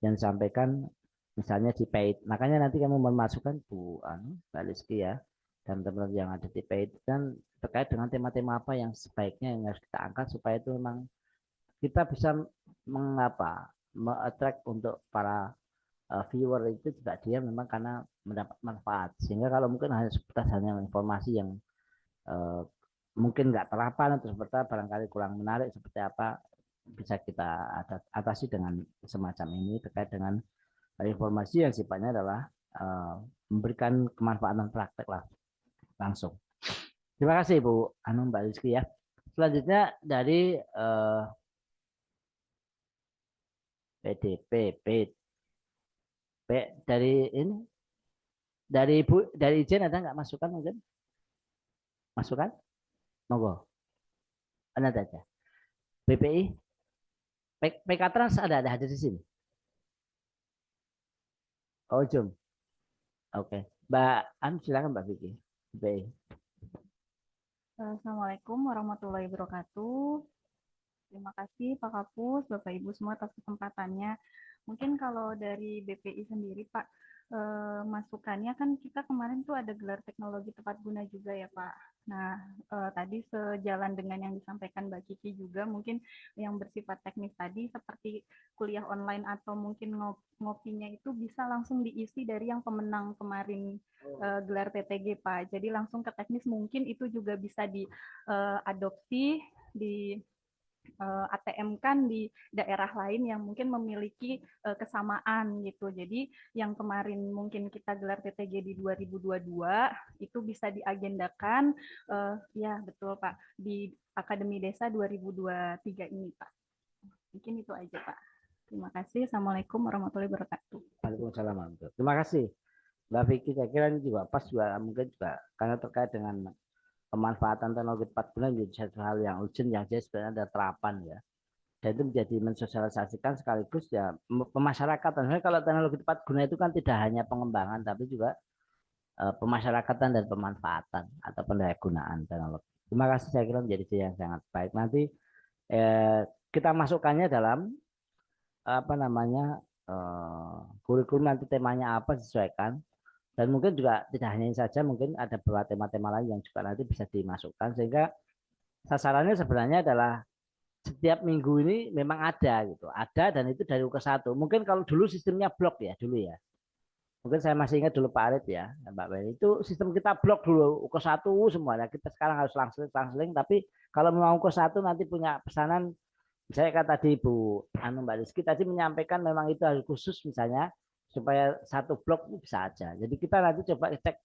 yang disampaikan misalnya di PEIT. Makanya nanti kami memasukkan Mbak Rizky ya dan teman-teman yang ada di PEIT dan terkait dengan tema-tema apa yang sebaiknya yang harus kita angkat supaya itu memang kita bisa attract untuk para viewer itu juga dia memang karena mendapat manfaat, sehingga kalau mungkin hanya informasi yang mungkin nggak terapan atau seperti barangkali kurang menarik seperti apa, bisa kita atasi dengan semacam ini terkait dengan informasi yang sifatnya adalah memberikan kemanfaatan praktek lah langsung. Terima kasih Bu Mbak Rizky ya. Selanjutnya dari PDP dari ini dari Ijen ada nggak masukan mungkin? Masukan? Monggo. Ada aja. BPI, PK Trans ada hadir di sini. Oh, Jum. Oke. Mbak silakan Mbak Vicky. BPI. Assalamualaikum warahmatullahi wabarakatuh. Terima kasih Pak Kapus, Bapak Ibu semua atas kesempatannya. Mungkin kalau dari BPI sendiri Pak, masukannya kan kita kemarin tuh ada gelar teknologi tepat guna juga ya Pak. Nah, tadi sejalan dengan yang disampaikan Mbak Kiki juga mungkin yang bersifat teknis tadi seperti kuliah online atau mungkin ngopinya itu bisa langsung diisi dari yang pemenang kemarin gelar TTG Pak. Jadi langsung ke teknis mungkin itu juga bisa diadopsi ATM kan di daerah lain yang mungkin memiliki kesamaan gitu. Jadi yang kemarin mungkin kita gelar TTG di 2022 itu bisa diagendakan ya betul Pak di Akademi Desa 2023 ini Pak. Mungkin itu aja Pak. Terima kasih. Assalamualaikum warahmatullahi wabarakatuh. Waalaikumsalam warahmatullahi wabarakatuh. Terima kasih Mbak Vicky. Saya kira ini juga pas juga mungkin juga karena terkait dengan pemanfaatan teknologi tepat guna menjadi satu hal yang urgent yang jadi sebenarnya ada terapan ya. Dan itu menjadi mensosialisasikan sekaligus ya pemasyarakatan. Sebenarnya kalau teknologi tepat guna itu kan tidak hanya pengembangan tapi juga pemasyarakatan dan pemanfaatan atau pendayagunaan teknologi. Terima kasih, saya kira menjadi yang sangat baik. Nanti kita masukkannya dalam apa namanya kurikulum, nanti temanya apa disesuaikan, dan mungkin juga tidak hanya ini saja, mungkin ada beberapa tema-tema lain yang juga nanti bisa dimasukkan sehingga sasarannya sebenarnya adalah setiap minggu ini memang ada gitu, ada, dan itu dari UK1. Mungkin kalau dulu sistemnya blok ya dulu ya. Mungkin saya masih ingat dulu Pak Arif ya, Mbak Beni, itu sistem kita blok dulu UK1 semuanya. Kita sekarang harus langsung, tapi kalau mau UK1 nanti punya pesanan. Saya kata tadi Bu Mbak Rizky tadi menyampaikan memang itu harus khusus misalnya supaya satu blok bisa aja. Jadi kita nanti coba cek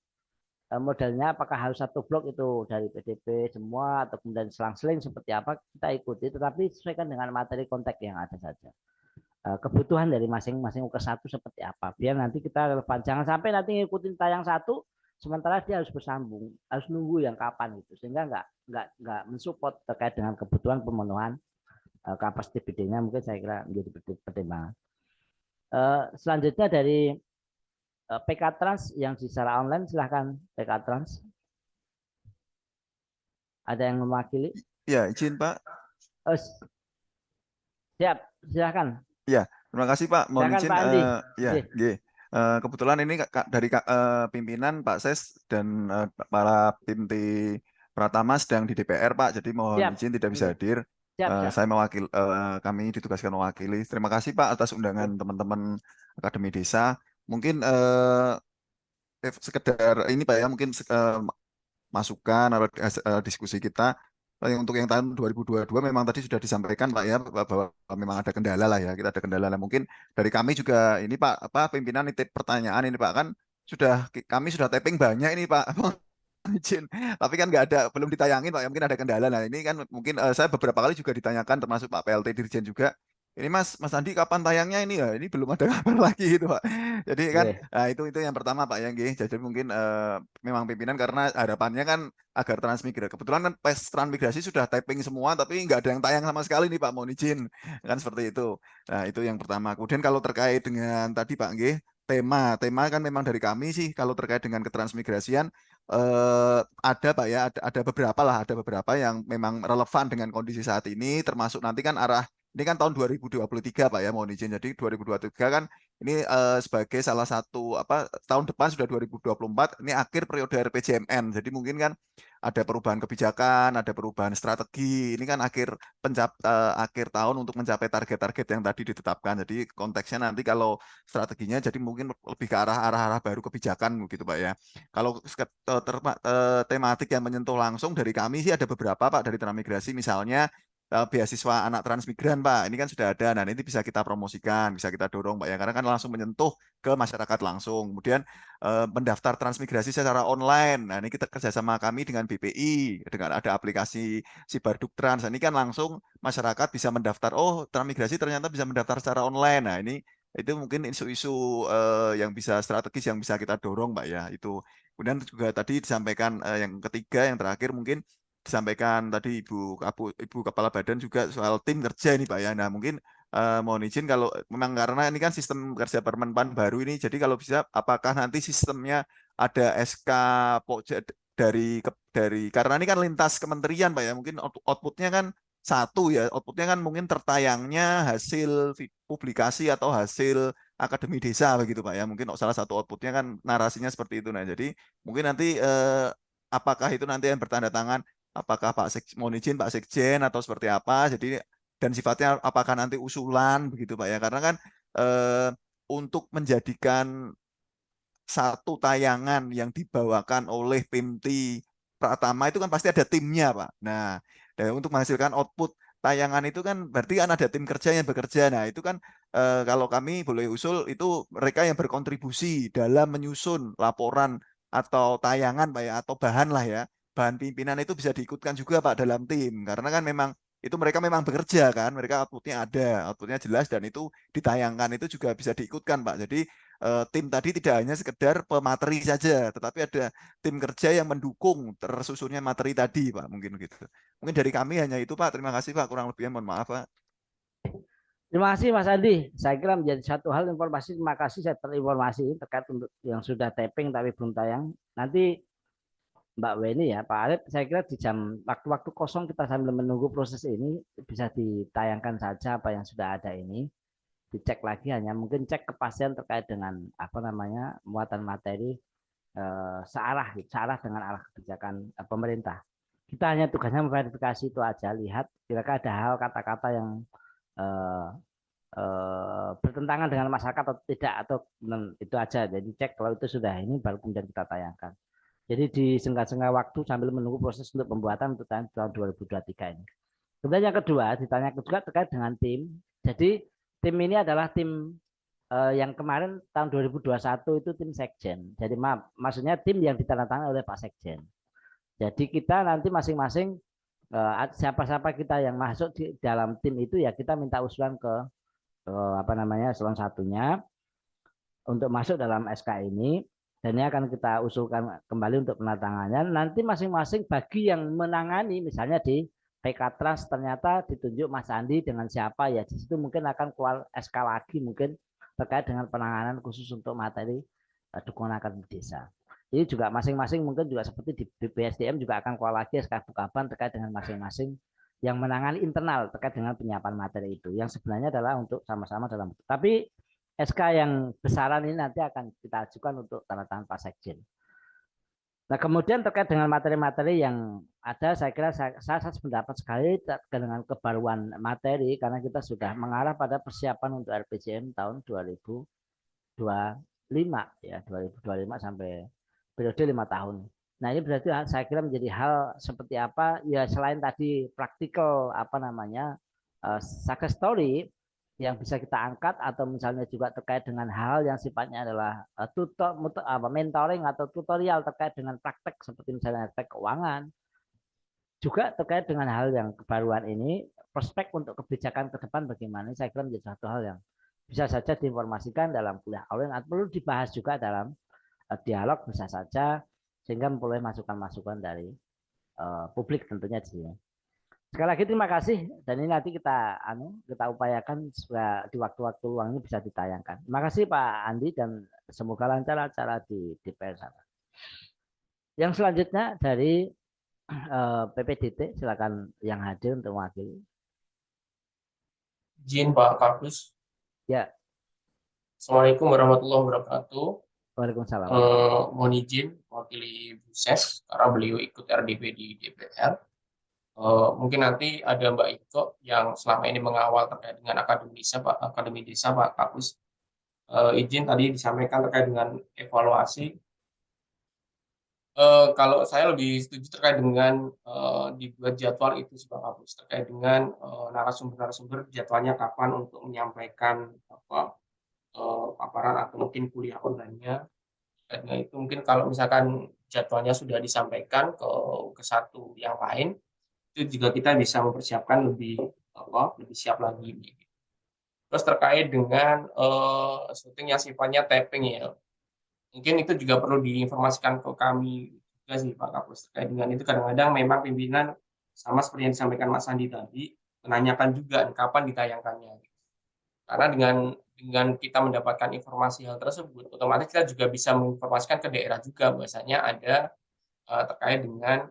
modelnya apakah harus satu blok itu dari PDP semua atau kemudian selang-seling seperti apa kita ikuti, tetapi sesuaikan dengan materi konteks yang ada saja. Kebutuhan dari masing-masing UK1 seperti apa. Biar nanti kita relevan. Jangan sampai nanti ngikutin tayang satu sementara dia harus bersambung, harus nunggu yang kapan itu sehingga nggak mensupport terkait dengan kebutuhan pemenuhan kapasitas BD-nya. Mungkin saya kira menjadi pertimbangan. Selanjutnya dari PK Trans yang secara online, silahkan PK Trans. Ada yang mewakili? Ya, izin Pak. Siap, silahkan. Ya, terima kasih Pak. Mohon Silakan, izin. Pak Andi. Kebetulan ini dari pimpinan Pak Ses dan para tim di Pratama sedang di DPR Pak, jadi mohon izin tidak bisa hadir. Siap. Saya mewakili, kami ditugaskan mewakili. Terima kasih Pak atas undangan teman-teman Akademi Desa. Mungkin sekedar ini Pak ya, mungkin masukan atau diskusi kita. Untuk yang tahun 2022 memang tadi sudah disampaikan Pak ya bahwa memang ada kendala lah ya, kita ada kendala. Mungkin dari kami juga ini Pak, pimpinan nitip pertanyaan ini Pak, kan kami sudah tapping banyak ini Pak. Izin, tapi kan nggak ada, belum ditayangin Pak ya, mungkin ada kendala. Nah ini kan mungkin saya beberapa kali juga ditanyakan termasuk Pak PLT Dirjen juga. Ini Mas Andi kapan tayangnya ini ya? Ini belum ada kabar lagi gitu Pak. Jadi kan itu yang pertama Pak ya. Jadi mungkin memang pimpinan karena harapannya kan agar transmigrasi. Kebetulan kan transmigrasi sudah typing semua tapi nggak ada yang tayang sama sekali nih Pak, mohon izin. Kan seperti itu. Nah itu yang pertama. Kemudian kalau terkait dengan tadi Pak tema kan memang dari kami sih kalau terkait dengan ketransmigrasian ada Pak ya, ada beberapa yang memang relevan dengan kondisi saat ini, termasuk nanti kan ini kan tahun 2023 Pak ya, mohon izin. Jadi 2023 kan ini sebagai salah satu tahun depan sudah 2024, ini akhir periode RPJMN. Jadi mungkin kan ada perubahan kebijakan, ada perubahan strategi. Ini kan akhir tahun untuk mencapai target-target yang tadi ditetapkan. Jadi konteksnya nanti kalau strateginya jadi mungkin lebih ke arah baru kebijakan begitu Pak ya. Kalau tematik yang menyentuh langsung dari kami sih ada beberapa Pak, dari transmigrasi misalnya beasiswa anak transmigran Pak, ini kan sudah ada. Nah ini bisa kita promosikan, bisa kita dorong Pak ya, karena kan langsung menyentuh ke masyarakat langsung. Kemudian mendaftar transmigrasi secara online. Nah ini kita kerjasama kami dengan BPI, dengan ada aplikasi Sibarduk Trans. Nah, ini kan langsung masyarakat bisa mendaftar. Oh transmigrasi ternyata bisa mendaftar secara online. Nah ini itu mungkin isu-isu yang bisa strategis yang bisa kita dorong Pak ya itu. Kemudian juga tadi disampaikan yang ketiga, yang terakhir mungkin disampaikan tadi Ibu Kepala Badan juga soal tim kerja ini Pak ya. Nah mungkin mohon izin kalau memang karena ini kan sistem kerja Permenpan baru ini, jadi kalau bisa apakah nanti sistemnya ada SK dari karena ini kan lintas kementerian Pak ya, mungkin outputnya kan satu ya, outputnya kan mungkin tertayangnya hasil publikasi atau hasil Akademi Desa begitu Pak ya, mungkin salah satu outputnya kan narasinya seperti itu. Nah jadi mungkin nanti apakah itu nanti yang bertanda tangan, apakah mohon izin Pak Sekjen atau seperti apa, jadi dan sifatnya apakah nanti usulan begitu Pak ya, karena kan untuk menjadikan satu tayangan yang dibawakan oleh Pimti Pratama itu kan pasti ada timnya Pak. Nah, untuk menghasilkan output tayangan itu kan berarti kan ada tim kerja yang bekerja. Nah, itu kan kalau kami boleh usul itu mereka yang berkontribusi dalam menyusun laporan atau tayangan Pak ya, atau bahan lah ya. Bahan pimpinan itu bisa diikutkan juga Pak dalam tim. Karena kan memang itu mereka memang bekerja kan, mereka outputnya ada, outputnya jelas dan itu ditayangkan itu juga bisa diikutkan Pak. Jadi tim tadi tidak hanya sekedar pemateri saja, tetapi ada tim kerja yang mendukung tersusunnya materi tadi Pak, mungkin gitu. Mungkin dari kami hanya itu Pak. Terima kasih Pak. Kurang lebihnya mohon maaf Pak. Terima kasih Mas Andi. Saya kira menjadi satu hal informasi. Terima kasih saya terinformasi terkait untuk yang sudah tapping tapi belum tayang. Nanti Mbak Weni ya, Pak Arif, saya kira di jam waktu-waktu kosong kita sambil menunggu proses ini bisa ditayangkan saja apa yang sudah ada ini, dicek lagi hanya mungkin cek kepastian terkait dengan apa namanya muatan materi searah dengan arah kebijakan pemerintah. Kita hanya tugasnya memverifikasi itu aja, lihat kira-kira ada hal kata-kata yang bertentangan dengan masyarakat atau tidak atau itu aja. Jadi cek kalau itu sudah ini baru kemudian kita tayangkan. Jadi di senggang-senggang waktu sambil menunggu proses untuk pembuatan untuk tahun 2023 ini. Kemudian yang kedua ditanya juga terkait dengan tim. Jadi tim ini adalah tim yang kemarin tahun 2021 itu tim sekjen. Jadi maksudnya tim yang ditandatangani oleh Pak Sekjen. Jadi kita nanti masing-masing siapa-siapa kita yang masuk di dalam tim itu ya kita minta usulan ke apa namanya eselon satunya untuk masuk dalam SK ini. Dan ini akan kita usulkan kembali untuk penandatangannya. Nanti masing-masing bagi yang menangani, misalnya di PK Trans ternyata ditunjuk Mas Andi dengan siapa ya, di situ mungkin akan keluar SK lagi mungkin terkait dengan penanganan khusus untuk materi dukungan akademi desa. Ini juga masing-masing mungkin juga seperti di BPSDM juga akan keluar lagi SK Bukaban terkait dengan masing-masing yang menangani internal terkait dengan penyiapan materi itu. Yang sebenarnya adalah untuk sama-sama dalam. Tapi SK yang besaran ini nanti akan kita ajukan untuk tanda tangan Pak Sekjen. Nah kemudian terkait dengan materi-materi yang ada, saya kira saya sependapat sekali dengan kebaruan materi karena kita sudah mengarah pada persiapan untuk RPJM tahun 2025 ya 2025 sampai periode 5 tahun. Nah ini berarti saya kira menjadi hal seperti apa ya selain tadi praktikal apa namanya success story yang bisa kita angkat atau misalnya juga terkait dengan hal yang sifatnya adalah mentoring atau tutorial terkait dengan praktek seperti misalnya aspek keuangan juga terkait dengan hal yang kebaruan ini prospek untuk kebijakan ke depan bagaimana saya kira menjadi satu hal yang bisa saja diinformasikan dalam kuliah online atau perlu dibahas juga dalam dialog bisa saja sehingga memperoleh masukan-masukan dari publik tentunya di sini. Sekali lagi terima kasih dan ini nanti kita upayakan supaya di waktu-waktu luang ini bisa ditayangkan. Terima kasih Pak Andi dan semoga lancar acara di DPR sana. Yang selanjutnya dari PPDT silakan yang hadir untuk mewakili. Izin Pak Kapus. Ya. Assalamualaikum warahmatullahi wabarakatuh. Waalaikumsalam. Mohon izin mewakili Bu Ses karena beliau ikut RDP di DPR. Mungkin nanti ada Mbak Iko yang selama ini mengawal terkait dengan Akademi Desa Pak Kapus. Izin tadi disampaikan terkait dengan evaluasi. Kalau saya lebih setuju terkait dengan dibuat jadwal itu Pak Kapus terkait dengan narasumber-narasumber jadwalnya kapan untuk menyampaikan paparan atau mungkin kuliah online-nya. Karena itu mungkin kalau misalkan jadwalnya sudah disampaikan ke satu yang lain itu juga kita bisa mempersiapkan lebih siap lagi. Terus terkait dengan syuting yang sifatnya tapping ya, mungkin itu juga perlu diinformasikan ke kami juga sih Pak Kapus terkait dengan itu. Kadang-kadang memang pimpinan sama seperti yang disampaikan Mas Andi tadi menanyakan juga kapan ditayangkannya. Karena dengan kita mendapatkan informasi hal tersebut, otomatis kita juga bisa menginformasikan ke daerah juga bahwasanya ada terkait dengan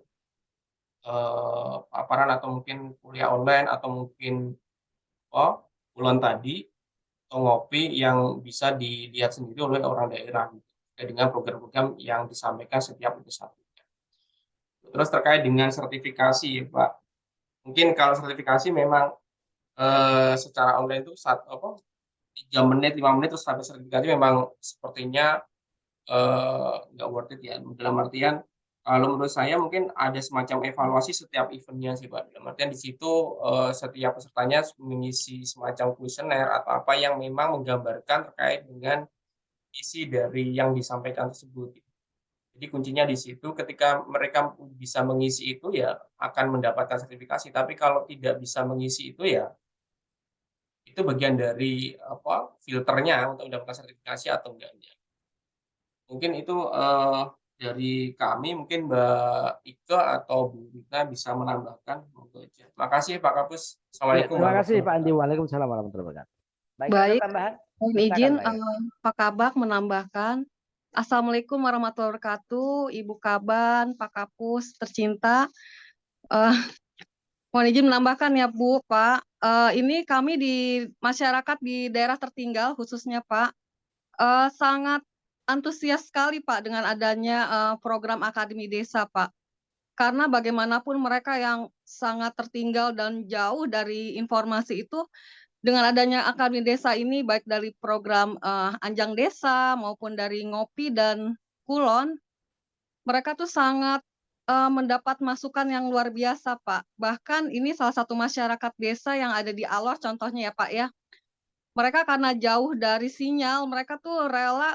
paparan atau mungkin kuliah online atau mungkin bulan tadi atau ngopi yang bisa dilihat sendiri oleh orang daerah dengan program-program yang disampaikan setiap episode. Terus terkait dengan sertifikasi ya Pak, mungkin kalau sertifikasi memang secara online itu 3 menit 5 menit terus sampai sertifikasi memang sepertinya nggak worth it ya, dalam artian kalau menurut saya mungkin ada semacam evaluasi setiap eventnya sih Pak. Dalam artian di situ setiap pesertanya mengisi semacam kuesioner atau apa yang memang menggambarkan terkait dengan isi dari yang disampaikan tersebut. Jadi kuncinya di situ ketika mereka bisa mengisi itu ya akan mendapatkan sertifikasi. Tapi kalau tidak bisa mengisi itu ya itu bagian dari apa filternya untuk mendapatkan sertifikasi atau enggaknya. Mungkin itu dari kami, mungkin Mbak Ike atau Bu Rita bisa menambahkan. Terima kasih Pak Kapus. Ya, Assalamualaikum terima kasih Pak warahmatullahi Andi. wabarakatuh. Waalaikumsalam warahmatullahi wabarakatuh. Baik, ada Baik, tambahan? mohon Silakan izin Mbak ya. Pak Kabak menambahkan. Assalamualaikum warahmatullahi wabarakatuh, Ibu Kaban, Pak Kapus tercinta. Mohon izin menambahkan ya Bu, Pak. Ini kami di masyarakat di daerah tertinggal khususnya Pak, sangat antusias sekali Pak dengan adanya program Akademi Desa Pak. Karena bagaimanapun mereka yang sangat tertinggal dan jauh dari informasi itu, dengan adanya Akademi Desa ini baik dari program Anjang Desa maupun dari Ngopi dan Kulon, mereka tuh sangat mendapat masukan yang luar biasa Pak. Bahkan ini salah satu masyarakat desa yang ada di Alor contohnya ya Pak ya. Mereka karena jauh dari sinyal, mereka tuh rela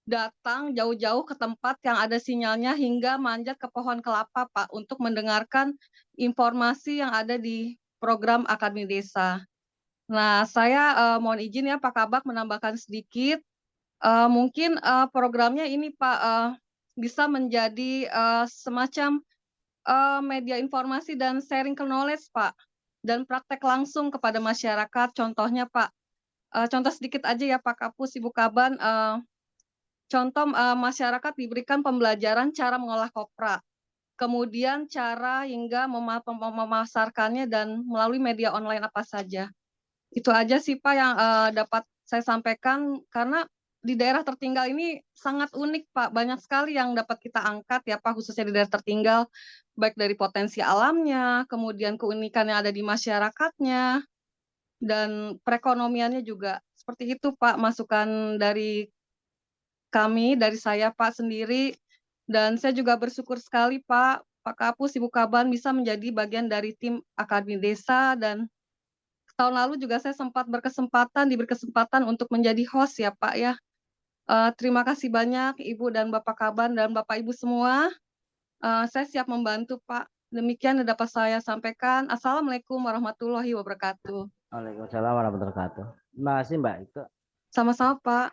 datang jauh-jauh ke tempat yang ada sinyalnya hingga manjat ke pohon kelapa Pak untuk mendengarkan informasi yang ada di program Akademi Desa. Nah, saya mohon izin ya Pak Kabak menambahkan sedikit. Mungkin programnya ini Pak bisa menjadi semacam media informasi dan sharing knowledge Pak, dan praktek langsung kepada masyarakat. Contohnya Pak, contoh sedikit aja ya Pak Kapus, Ibu Kaban. Contoh masyarakat diberikan pembelajaran cara mengolah kopra, kemudian cara hingga memasarkannya dan melalui media online apa saja. Itu aja sih Pak yang dapat saya sampaikan, karena di daerah tertinggal ini sangat unik Pak, banyak sekali yang dapat kita angkat ya Pak, khususnya di daerah tertinggal, baik dari potensi alamnya, kemudian keunikan yang ada di masyarakatnya, dan perekonomiannya juga. Seperti itu Pak, masukan dari kami, dari saya Pak sendiri, dan saya juga bersyukur sekali Pak Kapus, Ibu Kaban bisa menjadi bagian dari tim Akademi Desa, dan tahun lalu juga saya sempat diberi kesempatan untuk menjadi host ya Pak ya. Terima kasih banyak Ibu dan Bapak Kaban dan Bapak Ibu semua. Saya siap membantu Pak. Demikian yang dapat saya sampaikan. Assalamualaikum warahmatullahi wabarakatuh. Waalaikumsalam warahmatullahi wabarakatuh. Terima kasih Mbak Ike. Sama-sama Pak.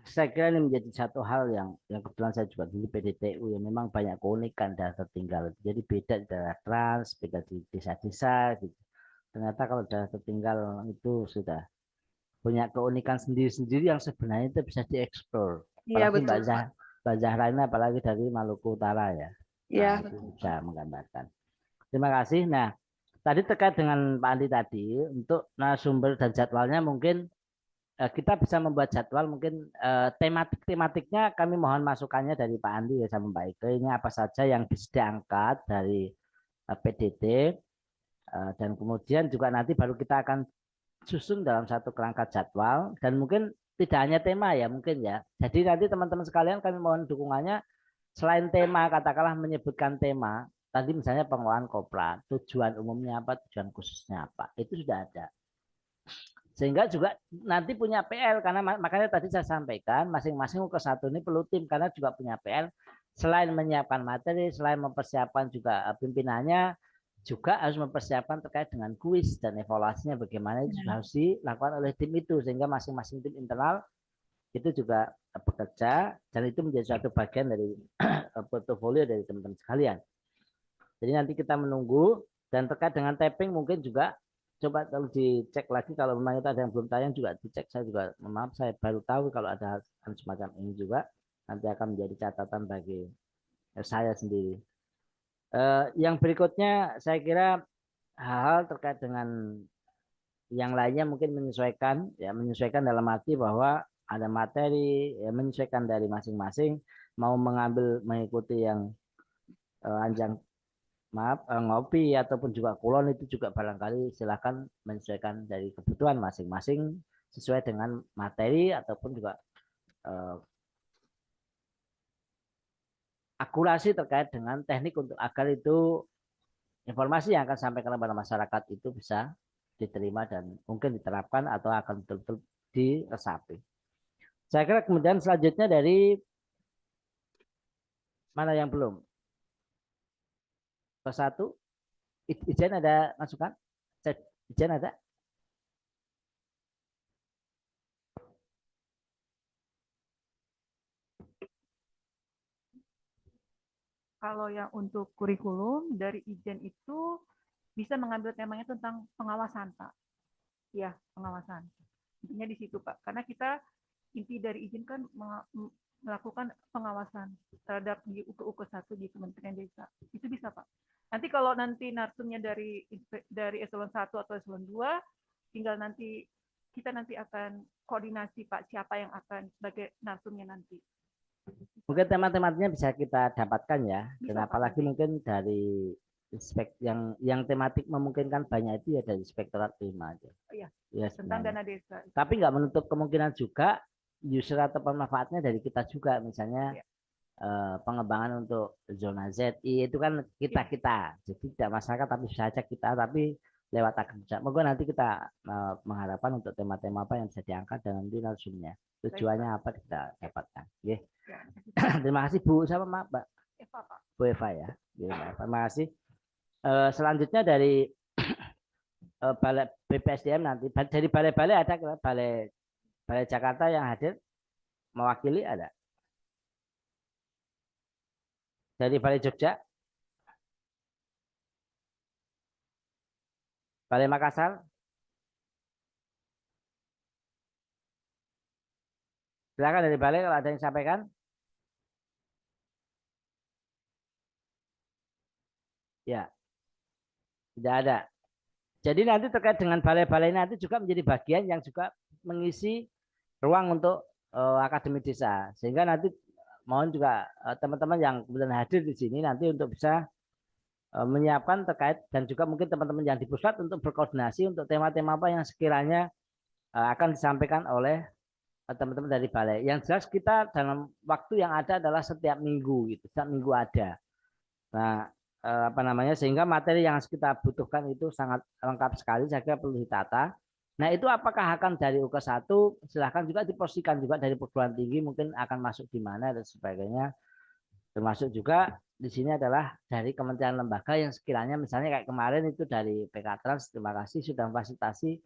Saya kira ini menjadi satu hal yang kebetulan saya juga di PDTU yang memang banyak keunikan daerah tertinggal. Jadi beda di daerah trans, beda di desa-desa gitu. Ternyata kalau daerah tertinggal itu sudah punya keunikan sendiri-sendiri yang sebenarnya itu bisa dieksplor. Iya Apalagi betul. Mbak Zahra ini apalagi dari Maluku Utara ya. Iya. Nah, itu bisa menggambarkan. Terima kasih. Nah, tadi terkait dengan Pak Andi tadi, untuk narasumber dan jadwalnya mungkin kita bisa membuat jadwal, mungkin tematiknya kami mohon masukannya dari Pak Andi ya sama Mbak Ike. Ini apa saja yang bisa diangkat dari PDT, dan kemudian juga nanti baru kita akan susun dalam satu kerangka jadwal, dan mungkin tidak hanya tema ya mungkin ya. Jadi nanti teman-teman sekalian kami mohon dukungannya, selain tema, katakanlah menyebutkan tema, tadi misalnya pengolahan kopra, tujuan umumnya apa, tujuan khususnya apa, itu sudah ada. Sehingga juga nanti punya PL, karena makanya tadi saya sampaikan masing-masing ke-1 ini perlu tim, karena juga punya PL, selain menyiapkan materi, selain mempersiapkan juga pimpinannya, juga harus mempersiapkan terkait dengan kuis dan evaluasinya bagaimana itu harus dilakukan oleh tim itu, sehingga masing-masing tim internal itu juga bekerja, dan itu menjadi suatu bagian dari portofolio dari teman-teman sekalian. Jadi nanti kita menunggu, dan terkait dengan tapping mungkin juga coba kalau dicek lagi, kalau memang itu ada yang belum tayang juga dicek. Saya juga maaf, saya baru tahu kalau ada semacam ini juga, nanti akan menjadi catatan bagi saya sendiri. Yang berikutnya saya kira hal-hal terkait dengan yang lainnya mungkin menyesuaikan dalam arti bahwa ada materi ya, menyesuaikan dari masing-masing, mau mengikuti yang Anjang Ngopi ataupun juga Kulon, itu juga barangkali silakan menyesuaikan dari kebutuhan masing-masing sesuai dengan materi ataupun juga akurasi terkait dengan teknik untuk agar itu informasi yang akan sampaikan kepada masyarakat itu bisa diterima dan mungkin diterapkan atau akan betul-betul diresapi. Saya kira kemudian selanjutnya dari mana yang belum? Ke satu, Ijen ada masukan? Ijen ada? Kalau yang untuk kurikulum dari Ijen itu bisa mengambil temanya tentang pengawasan, Pak. Ya, pengawasan. Intinya di situ, Pak. Karena kita inti dari Ijen kan melakukan pengawasan terhadap di UKE 1 di Kementerian Desa. Itu bisa, Pak. Nanti kalau nanti narsumnya dari eselon 1 atau eselon 2, tinggal nanti kita nanti akan koordinasi, Pak, siapa yang akan sebagai narsumnya nanti. Mungkin tema-temanya bisa kita dapatkan ya. Bisa, Dan Pak, apalagi nanti. mungkin dari yang tematik memungkinkan banyak itu ya dari Inspektorat 5 aja. Iya, Ya, tentang sebenarnya. dana desa. Tapi nggak menutup kemungkinan juga user atau pemanfaatnya dari kita juga, misalnya Iya. Pengembangan untuk zona ZI itu kan kita. Jadi tidak masyarakat tapi bisa saja kita, tapi lewat kerja. Moga nanti kita mengharapkan untuk tema-tema apa yang bisa diangkat dan nanti narsumnya. Tujuannya apa kita dapatkan. Ya. Terima kasih Bu sama Mbak Eva, Pak. Bu Eva ya. Terima kasih. Selanjutnya dari balai BPSDM nanti dari balai-balai ada balai Jakarta yang hadir mewakili ada. Dari Balai Jogja, Balai Makassar, silakan dari Balai kalau ada yang sampaikan. Ya, tidak ada. Jadi nanti terkait dengan balai-balai nanti juga menjadi bagian yang juga mengisi ruang untuk akademi desa. Sehingga nanti mohon juga teman-teman yang kemudian hadir di sini nanti untuk bisa menyiapkan terkait dan juga mungkin teman-teman yang di pusat untuk berkoordinasi untuk tema-tema apa yang sekiranya akan disampaikan oleh teman-teman dari balai. Yang jelas kita dalam waktu yang ada adalah setiap minggu gitu, setiap minggu ada. Nah, sehingga materi yang kita butuhkan itu sangat lengkap sekali, saya kira perlu ditata. Nah, itu apakah akan dari UKE 1, silahkan juga diposisikan juga dari perguruan tinggi mungkin akan masuk di mana dan sebagainya. Termasuk juga di sini adalah dari kementerian lembaga yang sekiranya misalnya kayak kemarin itu dari PK Trans, terima kasih sudah memfasilitasi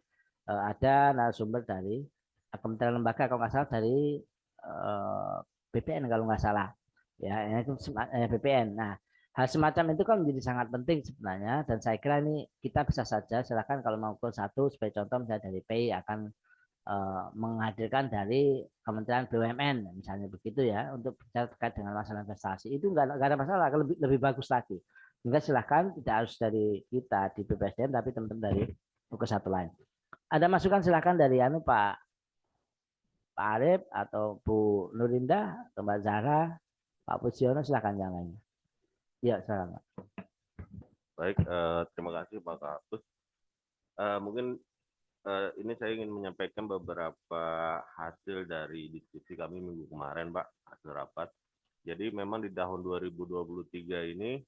ada narasumber dari kementerian lembaga kalau nggak salah dari BPN kalau nggak salah ya itu BPN. Nah, hal semacam itu kan menjadi sangat penting sebenarnya dan saya kira ini kita bisa saja silakan kalau mau ke 1 sebagai contoh misalnya dari PI akan menghadirkan dari Kementerian BUMN misalnya begitu ya untuk bicara terkait dengan masalah investasi itu nggak ada masalah lebih bagus lagi. Sehingga silahkan tidak harus dari kita di BPSDM tapi teman-teman dari UKE 1 lain. Ada masukan silahkan dari Pak Arif atau Bu Nurinda atau Mbak Zahra, Pak Pusiono silahkan yang lainnya. Ya, silakan. Baik, terima kasih Pak Kapus. Mungkin ini saya ingin menyampaikan beberapa hasil dari diskusi kami minggu kemarin, Pak, hasil rapat. Jadi memang di tahun 2023 ini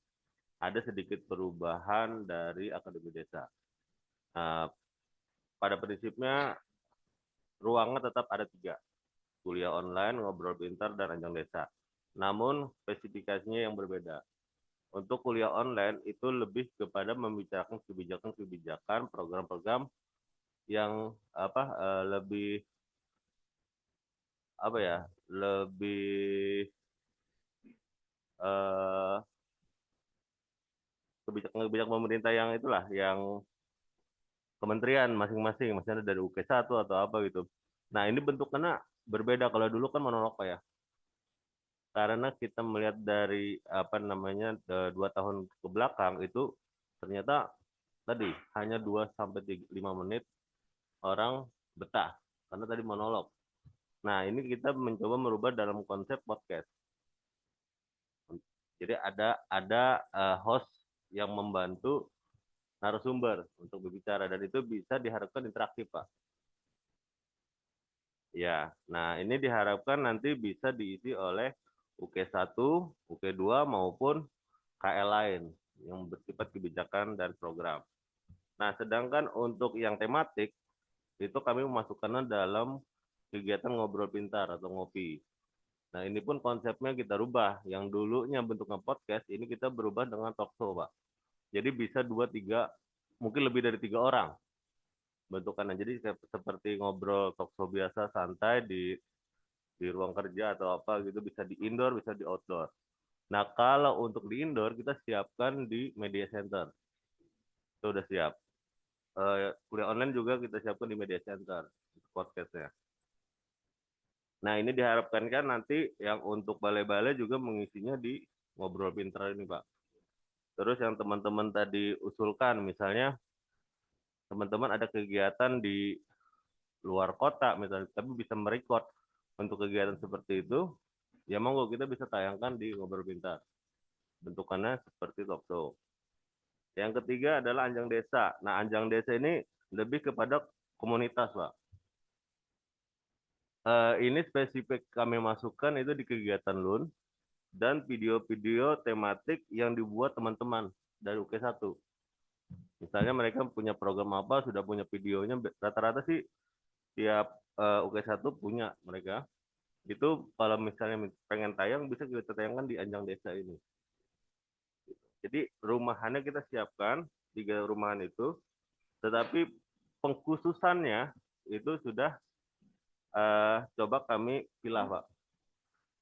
ada sedikit perubahan dari Akademi Desa. Pada prinsipnya ruangnya tetap ada 3, kuliah online, ngobrol pintar, dan ranjang desa. Namun spesifikasinya yang berbeda. Untuk kuliah online itu lebih kepada membicarakan kebijakan, program-program yang lebih kebijakan pemerintah yang itulah yang kementerian masing-masing, misalnya dari UKE 1 atau apa gitu. Nah, ini bentuknya berbeda. Kalau dulu kan monolog Pak ya. Karena kita melihat dari 2 tahun ke belakang itu ternyata tadi hanya 2-5 menit orang betah karena tadi monolog. Nah, ini kita mencoba merubah dalam konsep podcast. Jadi ada host yang membantu narasumber untuk berbicara dan itu bisa diharapkan interaktif, Pak. Ya, nah ini diharapkan nanti bisa diisi oleh UK1, UK2 maupun KL lain yang bersifat kebijakan dan program. Nah, sedangkan untuk yang tematik itu kami memasukkannya dalam kegiatan ngobrol pintar atau ngopi. Nah, ini pun konsepnya kita rubah. Yang dulunya bentuknya podcast, ini kita berubah dengan talk show, Pak. Jadi bisa 2, 3, mungkin lebih dari 3 orang bentukannya. Jadi seperti ngobrol talk show biasa, santai di ruang kerja atau apa gitu, bisa di indoor, bisa di outdoor. Nah, kalau untuk di indoor, kita siapkan di media center. Itu udah siap. Kuliah online juga kita siapkan di media center, podcastnya. Nah, ini diharapkan kan nanti yang untuk balai-balai juga mengisinya di ngobrol pintar ini, Pak. Terus yang teman-teman tadi usulkan, misalnya teman-teman ada kegiatan di luar kota, misalnya, tapi bisa merecord untuk kegiatan seperti itu, ya monggo kita bisa tayangkan di ngobrol pintar. Bentukannya seperti talk show. Yang ketiga adalah Anjang Desa. Nah, Anjang Desa ini lebih kepada komunitas, Pak. Ini spesifik kami masukkan itu di kegiatan LUN dan video-video tematik yang dibuat teman-teman dari UK1. Misalnya mereka punya program apa, sudah punya videonya, rata-rata sih tiap UK1 punya mereka. Itu kalau misalnya pengen tayang, bisa kita tayangkan di Anjang Desa ini. Jadi rumahannya kita siapkan, 3 rumahan itu, tetapi pengkhususannya itu sudah coba kami pilah, Pak.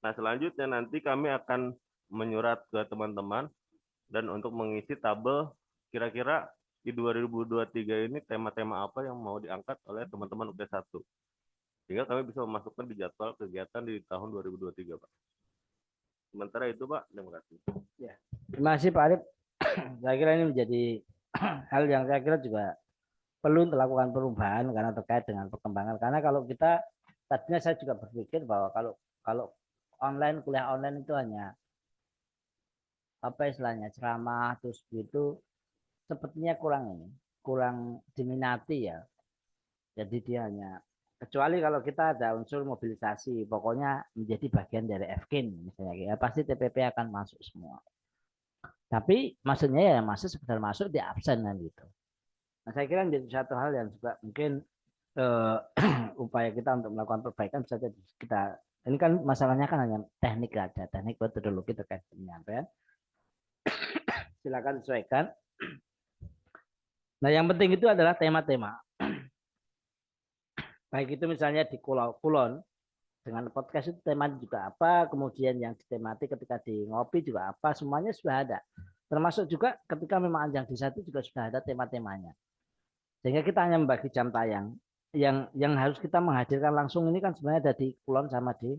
Nah, selanjutnya nanti kami akan menyurat ke teman-teman dan untuk mengisi tabel kira-kira di 2023 ini tema-tema apa yang mau diangkat oleh teman-teman UK1. Sehingga kami bisa memasukkan di jadwal kegiatan di tahun 2023, Pak. Sementara itu, Pak, terima kasih. Ya. Terima kasih, Pak Arif. Saya kira ini menjadi hal yang saya kira juga perlu dilakukan perubahan karena terkait dengan perkembangan. Karena kalau kita tadinya saya juga berpikir bahwa kalau online, kuliah online itu hanya apa istilahnya ceramah terus gitu, sepertinya kurang diminati ya. Jadi dia hanya, kecuali kalau kita ada unsur mobilisasi, pokoknya menjadi bagian dari FKIN misalnya, ya pasti TPP akan masuk semua. Tapi maksudnya ya masuk sekedar masuk di absen kan gitu. Nah, saya kira menjadi satu hal yang juga mungkin upaya kita untuk melakukan perbaikan bisa jadi kita, ini kan masalahnya kan hanya teknik aja, teknik metodologi terkait penyampaian. Silakan sesuaikan. Nah, yang penting itu adalah tema-tema. Baik itu misalnya di Kulon dengan podcast itu temanya juga apa, kemudian yang di tematik ketika di ngopi juga apa, semuanya sudah ada. Termasuk juga ketika memang Anjang Desa itu juga sudah ada tema-temanya. Sehingga kita hanya membagi jam tayang. Yang harus kita menghadirkan langsung ini kan sebenarnya ada di Kulon sama di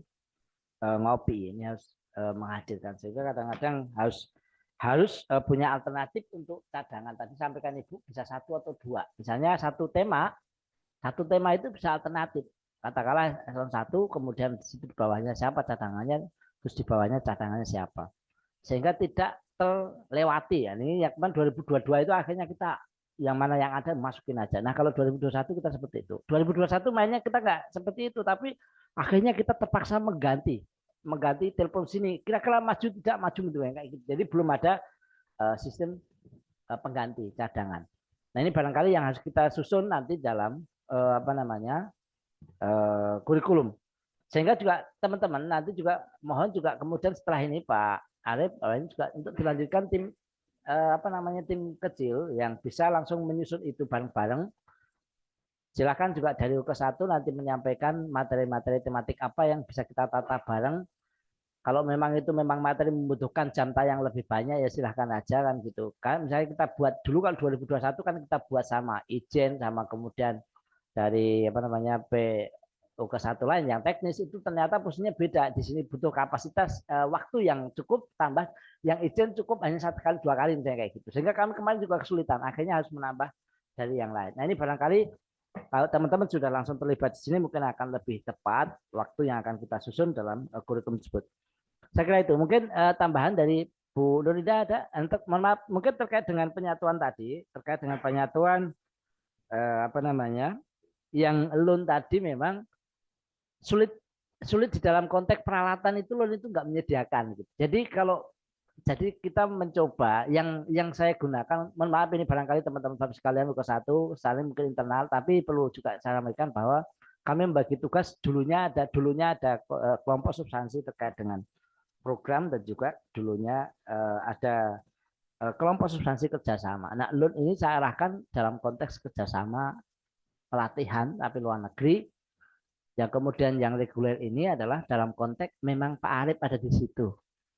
ngopi. Ini harus menghadirkan. Sehingga kadang-kadang harus punya alternatif untuk cadangan. Tadi sampaikan Ibu bisa 1 atau 2. Misalnya satu tema itu bisa alternatif. Katakanlah eselon 1, kemudian di situ di bawahnya siapa cadangannya, terus di bawahnya cadangannya siapa. Sehingga tidak terlewati ya. Ini yang kemarin 2022 itu akhirnya kita yang mana yang ada masukin aja. Nah, kalau 2021 kita seperti itu. 2021 mainnya kita nggak seperti itu, tapi akhirnya kita terpaksa mengganti telepon sini. Kira-kira maju tidak maju gitu ya kayak gitu. Jadi belum ada sistem pengganti cadangan. Nah, ini barangkali yang harus kita susun nanti dalam kurikulum. Sehingga juga teman-teman nanti juga mohon juga kemudian setelah ini Pak Arif ini juga untuk dilanjutkan tim tim kecil yang bisa langsung menyusun itu bareng-bareng. Silakan juga dari UK1 nanti menyampaikan materi-materi tematik apa yang bisa kita tata bareng. Kalau memang itu memang materi membutuhkan jam tayang lebih banyak ya silahkan aja kan gitu. Kan misalnya kita buat dulu kan 2021 kan kita buat sama Ijen sama kemudian dari UK1 lain yang teknis itu ternyata posisinya beda. Di sini butuh kapasitas waktu yang cukup, tambah yang izin cukup hanya 1 kali 2 kali misalnya kayak gitu. Sehingga kami kemarin juga kesulitan, akhirnya harus menambah dari yang lain. Nah, ini barangkali kalau teman-teman sudah langsung terlibat di sini mungkin akan lebih tepat waktu yang akan kita susun dalam kurikulum tersebut. Saya kira itu. Mungkin tambahan dari Bu Nurida ada. Mohon maaf, mungkin terkait dengan penyatuan tadi, terkait dengan penyatuan yang LUN tadi memang sulit sulit di dalam konteks peralatan itu loh, itu nggak menyediakan gitu. Jadi kita mencoba yang saya gunakan, mohon maaf ini barangkali teman-teman Bapak sekalian ke satu, saling mungkin internal, tapi perlu juga saya sampaikan bahwa kami membagi tugas dulunya ada kelompok substansi terkait dengan program dan juga dulunya ada kelompok substansi kerjasama. Nah, LUN ini saya arahkan dalam konteks kerjasama pelatihan tapi luar negeri. Yang kemudian yang reguler ini adalah dalam konteks memang Pak Arif ada di situ.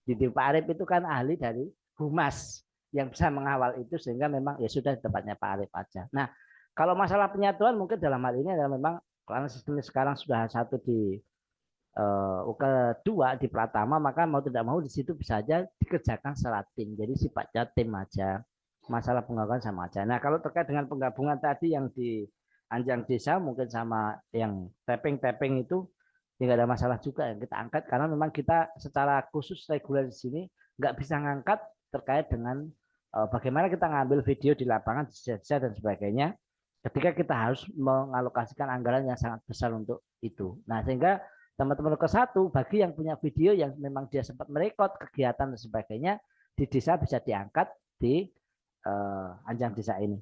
Jadi Pak Arif itu kan ahli dari humas yang bisa mengawal itu sehingga memang ya sudah di tempatnya Pak Arif aja. Nah, kalau masalah penyatuan mungkin dalam hal ini adalah memang karena sistemnya sekarang sudah satu di kedua di Pratama, maka mau tidak mau di situ bisa aja dikerjakan secara tim. Jadi sifatnya tim aja. Masalah penggabungan sama aja. Nah, kalau terkait dengan penggabungan tadi yang di Anjang Desa mungkin sama yang tapping itu ya nggak ada masalah juga yang kita angkat karena memang kita secara khusus reguler di sini nggak bisa ngangkat terkait dengan bagaimana kita ngambil video di lapangan desa dan sebagainya ketika kita harus mengalokasikan anggaran yang sangat besar untuk itu. Nah, sehingga teman-teman ke satu bagi yang punya video yang memang dia sempat merekod kegiatan dan sebagainya di desa bisa diangkat di Anjang Desa ini.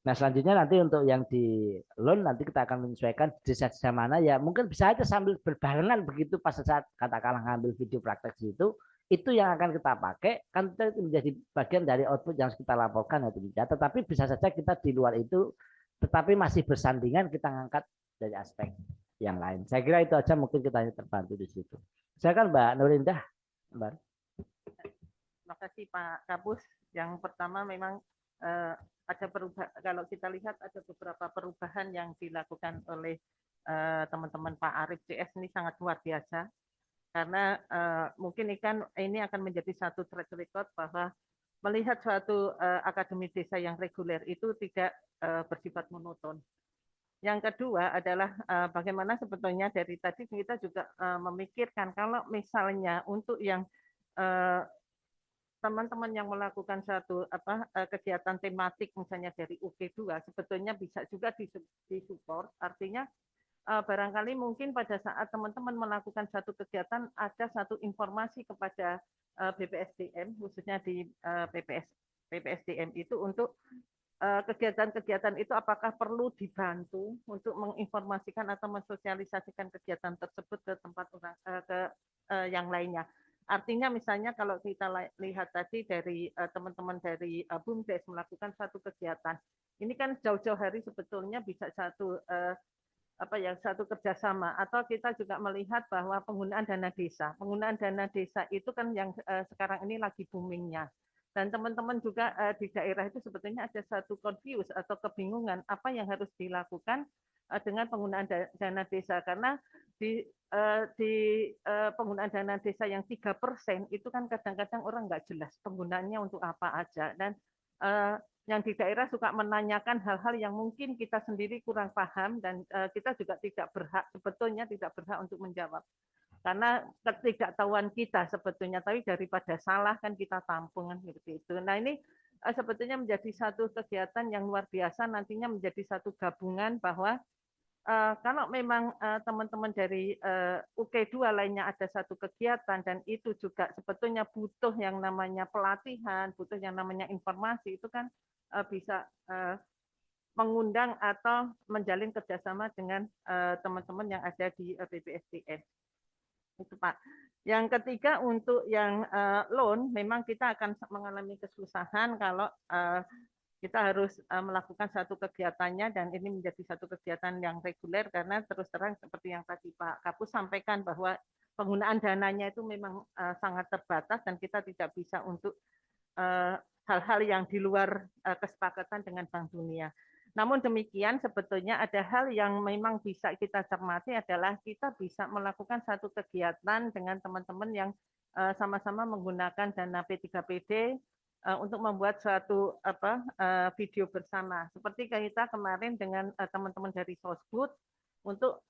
Nah, selanjutnya nanti untuk yang di loan nanti kita akan menyesuaikan desa-desa mana ya mungkin bisa aja sambil berbarengan begitu pas saat katakanlah ngambil video praktek itu yang akan kita pakai kan itu menjadi bagian dari output yang kita laporkan itu bisa. Tetapi bisa saja kita di luar itu tetapi masih bersandingan kita ngangkat dari aspek yang lain. Saya kira itu aja mungkin kita terbantu di situ. Saya kan Mbak Nurindah. Mbak. Terima kasih Pak Kapus. Yang pertama memang ada perubahan, kalau kita lihat ada beberapa perubahan yang dilakukan oleh teman-teman Pak Arif CS ini sangat luar biasa karena mungkin ini akan menjadi satu track record bahwa melihat suatu akademi desa yang reguler itu tidak bersifat monoton. Yang kedua adalah bagaimana sebetulnya dari tadi kita juga memikirkan kalau misalnya untuk yang teman-teman yang melakukan satu kegiatan tematik misalnya dari UK2 sebetulnya bisa juga disupport. Artinya barangkali mungkin pada saat teman-teman melakukan satu kegiatan ada satu informasi kepada BPSDM khususnya di PPSDM itu untuk kegiatan-kegiatan itu apakah perlu dibantu untuk menginformasikan atau mensosialisasikan kegiatan tersebut ke tempat orang yang lainnya. Artinya misalnya kalau kita lihat tadi dari teman-teman dari BUMDes melakukan satu kegiatan, ini kan jauh-jauh hari sebetulnya bisa satu kerjasama atau kita juga melihat bahwa penggunaan dana desa itu kan yang sekarang ini lagi boomingnya. Dan teman-teman juga di daerah itu sebetulnya ada satu confuse atau kebingungan apa yang harus dilakukan dengan penggunaan dana desa karena di penggunaan dana desa yang 3% itu kan kadang-kadang orang nggak jelas penggunaannya untuk apa aja dan yang di daerah suka menanyakan hal-hal yang mungkin kita sendiri kurang paham dan kita juga tidak berhak untuk menjawab karena ketidaktahuan kita sebetulnya tapi daripada salah kan kita tampung kan seperti itu. Nah ini sebetulnya menjadi satu kegiatan yang luar biasa nantinya menjadi satu gabungan bahwa kalau memang teman-teman dari UK2 lainnya ada satu kegiatan dan itu juga sebetulnya butuh yang namanya pelatihan, butuh yang namanya informasi, itu kan bisa mengundang atau menjalin kerjasama dengan teman-teman yang ada di BPSDM. Itu Pak. Yang ketiga untuk yang loan, memang kita akan mengalami kesusahan kalau kita harus melakukan satu kegiatannya dan ini menjadi satu kegiatan yang reguler karena terus terang seperti yang tadi Pak Kapus sampaikan bahwa penggunaan dananya itu memang sangat terbatas dan kita tidak bisa untuk hal-hal yang di luar kesepakatan dengan Bank Dunia. Namun demikian sebetulnya ada hal yang memang bisa kita cermati adalah kita bisa melakukan satu kegiatan dengan teman-teman yang sama-sama menggunakan dana P3PD untuk membuat suatu video bersama. Seperti kita kemarin dengan teman-teman dari Sosbud untuk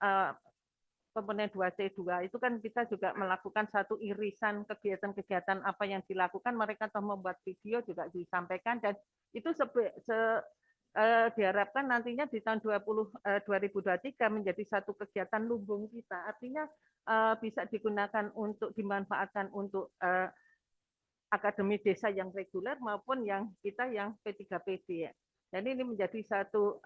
komponen 2C2 itu kan kita juga melakukan satu irisan kegiatan-kegiatan apa yang dilakukan, mereka telah membuat video juga disampaikan dan itu diharapkan nantinya di tahun 2023 menjadi satu kegiatan lumbung kita. Artinya bisa digunakan untuk dimanfaatkan untuk akademi desa yang reguler maupun yang kita yang P3PD ya. Jadi ini menjadi satu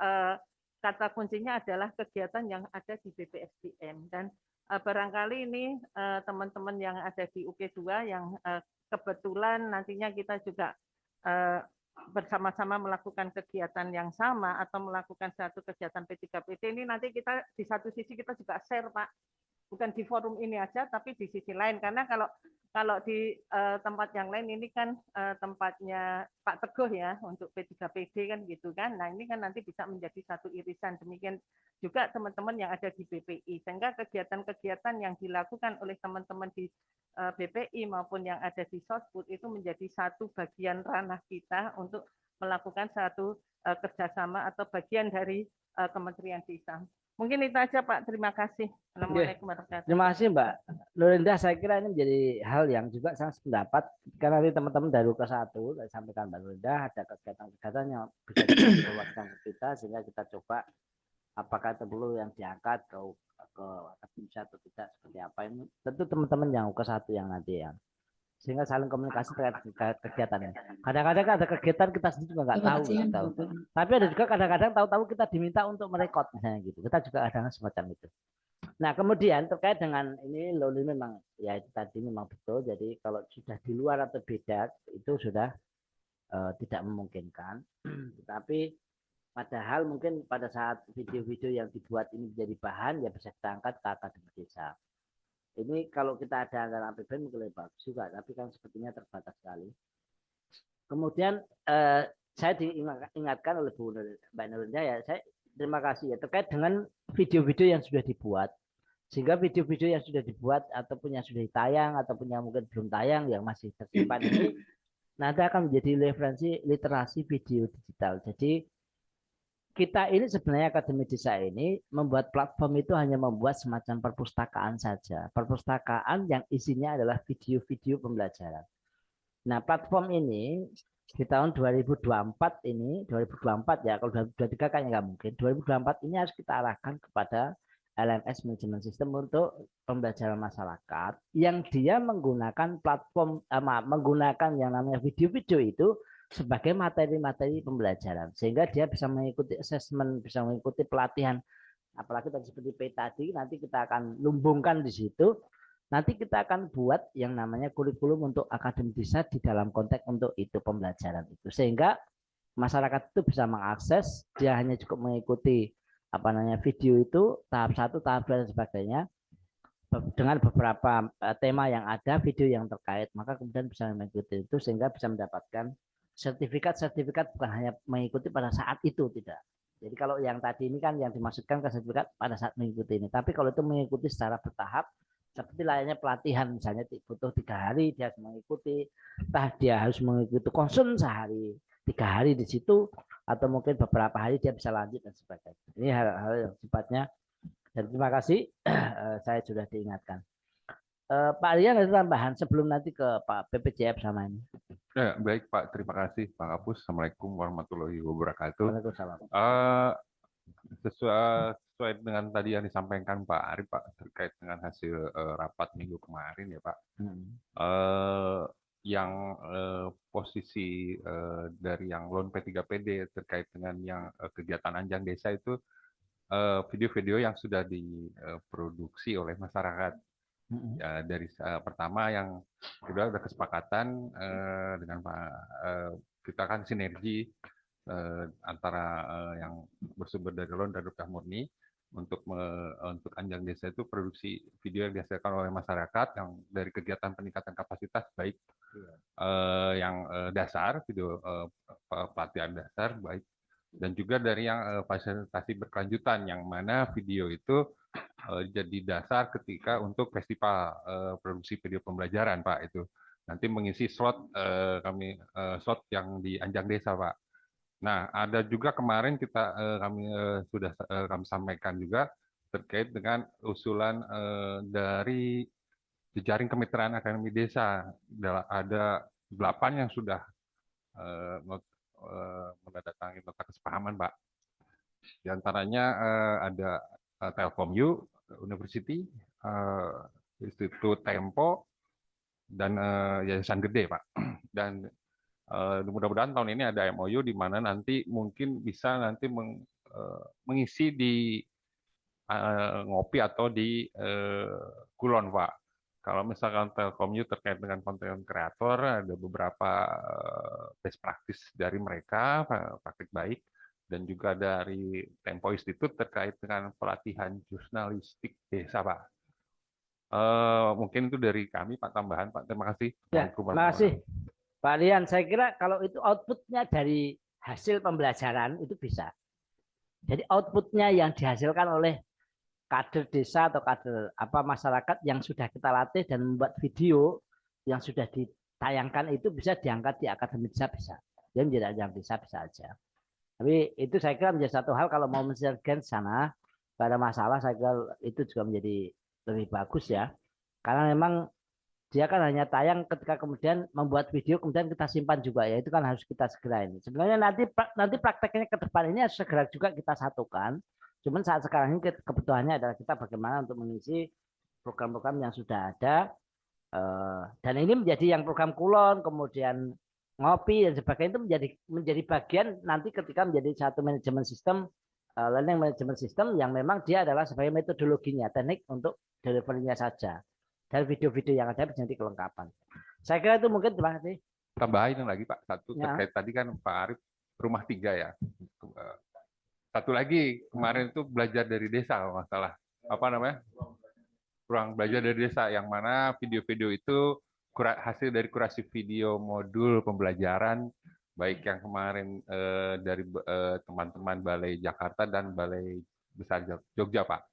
kata kuncinya adalah kegiatan yang ada di BPSDM dan barangkali ini teman-teman yang ada di UK2 yang kebetulan nantinya kita juga bersama-sama melakukan kegiatan yang sama atau melakukan satu kegiatan P3PD ini nanti kita di satu sisi kita juga share Pak, bukan di forum ini aja tapi di sisi lain karena kalau di tempat yang lain ini kan tempatnya Pak Teguh ya untuk P3PD kan gitu kan. Nah ini kan nanti bisa menjadi satu irisan. Demikian juga teman-teman yang ada di BPI. Sehingga kegiatan-kegiatan yang dilakukan oleh teman-teman di BPI maupun yang ada di Sosbud itu menjadi satu bagian ranah kita untuk melakukan satu kerjasama atau bagian dari Kementerian Desa. Mungkin itu aja Pak. Terima kasih. Assalamualaikum warahmatullahi wabarakatuh. Terima kasih Mbak Lorinda. Saya kira ini menjadi hal yang juga sangat sependapat karena nanti teman-teman dari UK1 saya sampaikan Mbak Lorinda ada kegiatan-kegiatan yang bisa dibuatkan ke kita sehingga kita coba apakah itu perlu yang diangkat ke akademisi atau tidak seperti apa ini. Tentu teman-teman yang UK1 yang nanti yang sehingga saling komunikasi terkait kegiatannya. Kadang-kadang ada kegiatan kita sendiri juga nggak tahu. Tapi ada juga kadang-kadang tahu-tahu kita diminta untuk merekod misalnya gitu. Kita juga ada semacam itu. Nah kemudian terkait dengan ini Loli memang ya itu tadi memang betul. Jadi kalau sudah di luar atau beda itu sudah tidak memungkinkan. Tetapi padahal mungkin pada saat video-video yang dibuat ini menjadi bahan ya bisa kita angkat ke akademi desa. Ini kalau kita ada anggaran APBN mungkin lebih bagus juga, tapi kan sepertinya terbatas sekali. Kemudian saya diingatkan oleh Bu Mbak Nurunda ya, saya terima kasih ya terkait dengan video-video yang sudah dibuat. Sehingga video-video yang sudah dibuat ataupun yang sudah tayang ataupun yang mungkin belum tayang yang masih tersimpan ini nanti akan menjadi referensi literasi video digital. Jadi kita ini sebenarnya Akademi Desa ini membuat platform itu hanya membuat semacam perpustakaan saja. Perpustakaan yang isinya adalah video-video pembelajaran. Nah, platform ini di tahun 2024 ini, 2024 ya, kalau 2023 kayaknya nggak mungkin. 2024 ini harus kita arahkan kepada LMS Management System untuk pembelajaran masyarakat yang dia menggunakan platform, menggunakan yang namanya video-video itu sebagai materi-materi pembelajaran sehingga dia bisa mengikuti assessment, bisa mengikuti pelatihan, apalagi tadi seperti P tadi nanti kita akan lumbungkan di situ. Nanti kita akan buat yang namanya kurikulum untuk akademi desa di dalam konteks untuk itu pembelajaran itu sehingga masyarakat itu bisa mengakses, dia hanya cukup mengikuti apa namanya video itu tahap 1, tahap 2 dan sebagainya dengan beberapa tema yang ada, video yang terkait, maka kemudian bisa mengikuti itu sehingga bisa mendapatkan sertifikat bukan hanya mengikuti pada saat itu, tidak. Jadi kalau yang tadi ini kan yang dimaksudkan ke sertifikat pada saat mengikuti ini. Tapi kalau itu mengikuti secara bertahap, seperti layaknya pelatihan, misalnya butuh 3 hari dia harus mengikuti, entah dia harus mengikuti konsul sehari, 3 hari di situ, atau mungkin beberapa hari dia bisa lanjut dan sebagainya. Ini hal-hal yang sifatnya. Dan terima kasih, saya sudah diingatkan. Pak Rian ada tambahan sebelum nanti ke Pak PPJF sama ini. Ya, baik Pak, terima kasih Pak Kapus. Assalamualaikum warahmatullahi wabarakatuh. Waalaikumsalam. Sesuai dengan tadi yang disampaikan Pak Ari Pak terkait dengan hasil rapat minggu kemarin ya Pak. Yang posisi dari yang loan P3PD terkait dengan yang kegiatan Anjang Desa itu video-video yang sudah diproduksi oleh masyarakat. Ya, dari pertama yang sudah ada kesepakatan dengan Pak, kita kan sinergi antara yang bersumber dari loan dan upah murni untuk Anjang Desa itu produksi video yang dihasilkan oleh masyarakat yang dari kegiatan peningkatan kapasitas baik yang dasar video pelatihan dasar baik dan juga dari yang fasilitasi berkelanjutan yang mana video itu jadi dasar ketika untuk festival produksi video pembelajaran Pak itu nanti mengisi slot slot yang di Anjang Desa Pak. Nah ada juga kemarin kita kami sampaikan juga terkait dengan usulan dari jejaring kemitraan akademi desa ada 8 yang sudah menandatangani nota kesepahaman, Pak. Di antaranya ada Telkom-U University, Institut Tempo, dan Yayasan Gede, Pak. Dan mudah-mudahan tahun ini ada MOU di mana nanti mungkin bisa nanti mengisi di ngopi atau di Kulon, Pak. Kalau misalkan Telkom-U terkait dengan konten kreator, ada beberapa best practice dari mereka, praktik baik, dan juga dari Tempo Institute terkait dengan pelatihan jurnalistik desa, Pak. Mungkin itu dari kami, Pak, tambahan, Pak. Terima kasih. Ya, terima kasih, Pak Rian. Saya kira kalau itu outputnya dari hasil pembelajaran itu bisa. Jadi outputnya yang dihasilkan oleh kader desa atau kader masyarakat yang sudah kita latih dan membuat video yang sudah ditayangkan itu bisa diangkat di akademi desa, bisa. Dan tidak yang desa bisa aja. Tapi itu saya kira menjadi satu hal kalau mau mensinergikan sana, pada masalah saya kira itu juga menjadi lebih bagus ya. Karena memang dia kan hanya tayang ketika kemudian membuat video kemudian kita simpan juga ya, itu kan harus kita segera ini. Sebenarnya nanti prakteknya ke depan ini harus segera juga kita satukan. Cuman saat sekarang ini kebutuhannya adalah kita bagaimana untuk mengisi program-program yang sudah ada, dan ini menjadi yang program Kulon, kemudian ngopi dan sebagainya itu menjadi bagian nanti ketika menjadi satu manajemen sistem, learning management system yang memang dia adalah sebagai metodologinya, teknik untuk delivery-nya saja. Dari video-video yang ada bisa nanti kelengkapan. Saya kira itu mungkin. Terima kasih. Tambahin lagi, Pak, satu Ya. terkait tadi kan Pak Arief rumah 3 ya. Satu lagi kemarin itu belajar dari desa, masalah apa namanya, ruang belajar dari desa, yang mana video-video itu hasil dari kurasi video modul pembelajaran, baik yang kemarin dari teman-teman Balai Jakarta dan Balai Besar Jogja, Pak.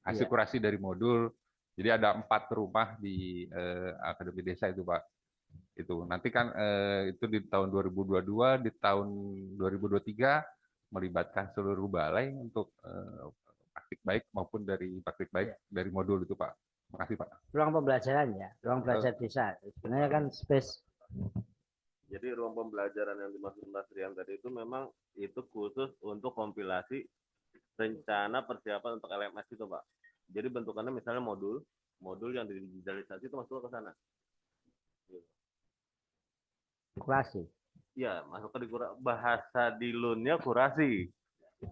Hasil kurasi dari modul. Jadi ada 4 rumah di Akademi Desa itu, Pak. Itu nanti kan itu di tahun 2022, di tahun 2023 melibatkan seluruh balai untuk praktik baik maupun dari praktik baik dari modul itu, Pak. Terima kasih, Pak. Ruang pembelajaran ya, ruang belajar desa. Sebenarnya kan space. Jadi ruang pembelajaran yang dimaksud Mas Rian tadi itu memang itu khusus untuk kompilasi rencana persiapan untuk LMS itu, Pak. Jadi bentukannya misalnya modul yang digitalisasi itu masuk ke sana. Kurasi. Iya, masuk ke bahasa di LUN-nya kurasi.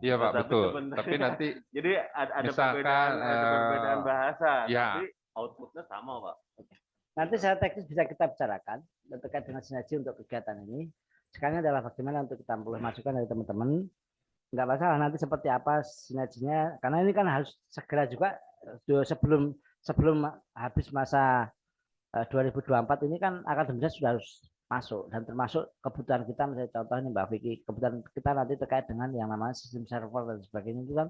Iya, Pak, betul. Tapi nanti jadi ada misalkan, perbedaan bahasa, ya. tapi outputnya sama, Pak. Nanti secara teknis bisa kita bicarakan terkait dengan sinergi untuk kegiatan ini. Sekarang adalah bagaimana untuk kita perlu masukan dari teman-teman. Enggak masalah nanti seperti apa sinerginya, karena ini kan harus segera juga sebelum habis masa 2024 ini kan akademi sudah harus masuk, dan termasuk kebutuhan kita, misalnya contoh ini Mbak Vicky, kebutuhan kita nanti terkait dengan yang namanya sistem server dan sebagainya itu kan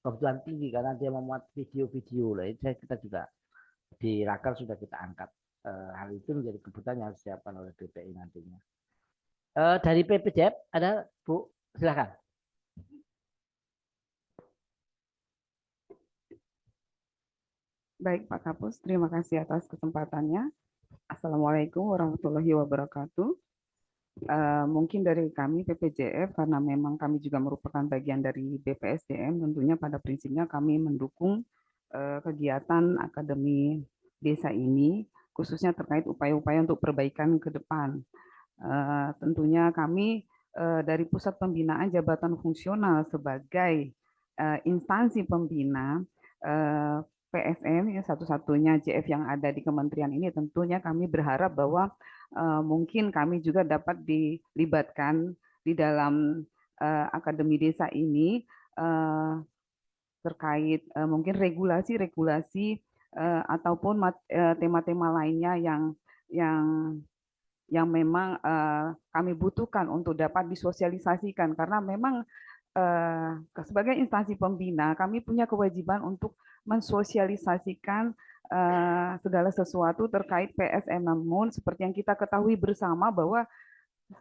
kebutuhan tinggi karena dia memuat video-video lah. Itu kita juga di Raker sudah kita angkat. Hal itu menjadi kebutuhan yang harus disiapkan oleh BPI nantinya. Dari PPJF ada Bu, silakan. Baik Pak Kapus, terima kasih atas kesempatannya. Assalamualaikum warahmatullahi wabarakatuh. Mungkin dari kami PPJF, karena memang kami juga merupakan bagian dari BPSDM, tentunya pada prinsipnya kami mendukung kegiatan Akademi Desa ini, khususnya terkait upaya-upaya untuk perbaikan ke depan. Tentunya kami dari Pusat Pembinaan Jabatan Fungsional sebagai instansi pembina PSM, ya, satu-satunya JF yang ada di kementerian ini, tentunya kami berharap bahwa mungkin kami juga dapat dilibatkan di dalam Akademi Desa ini terkait mungkin regulasi-regulasi ataupun tema-tema lainnya yang memang kami butuhkan untuk dapat disosialisasikan, karena memang sebagai instansi pembina kami punya kewajiban untuk mensosialisasikan segala sesuatu terkait PSM. Namun seperti yang kita ketahui bersama bahwa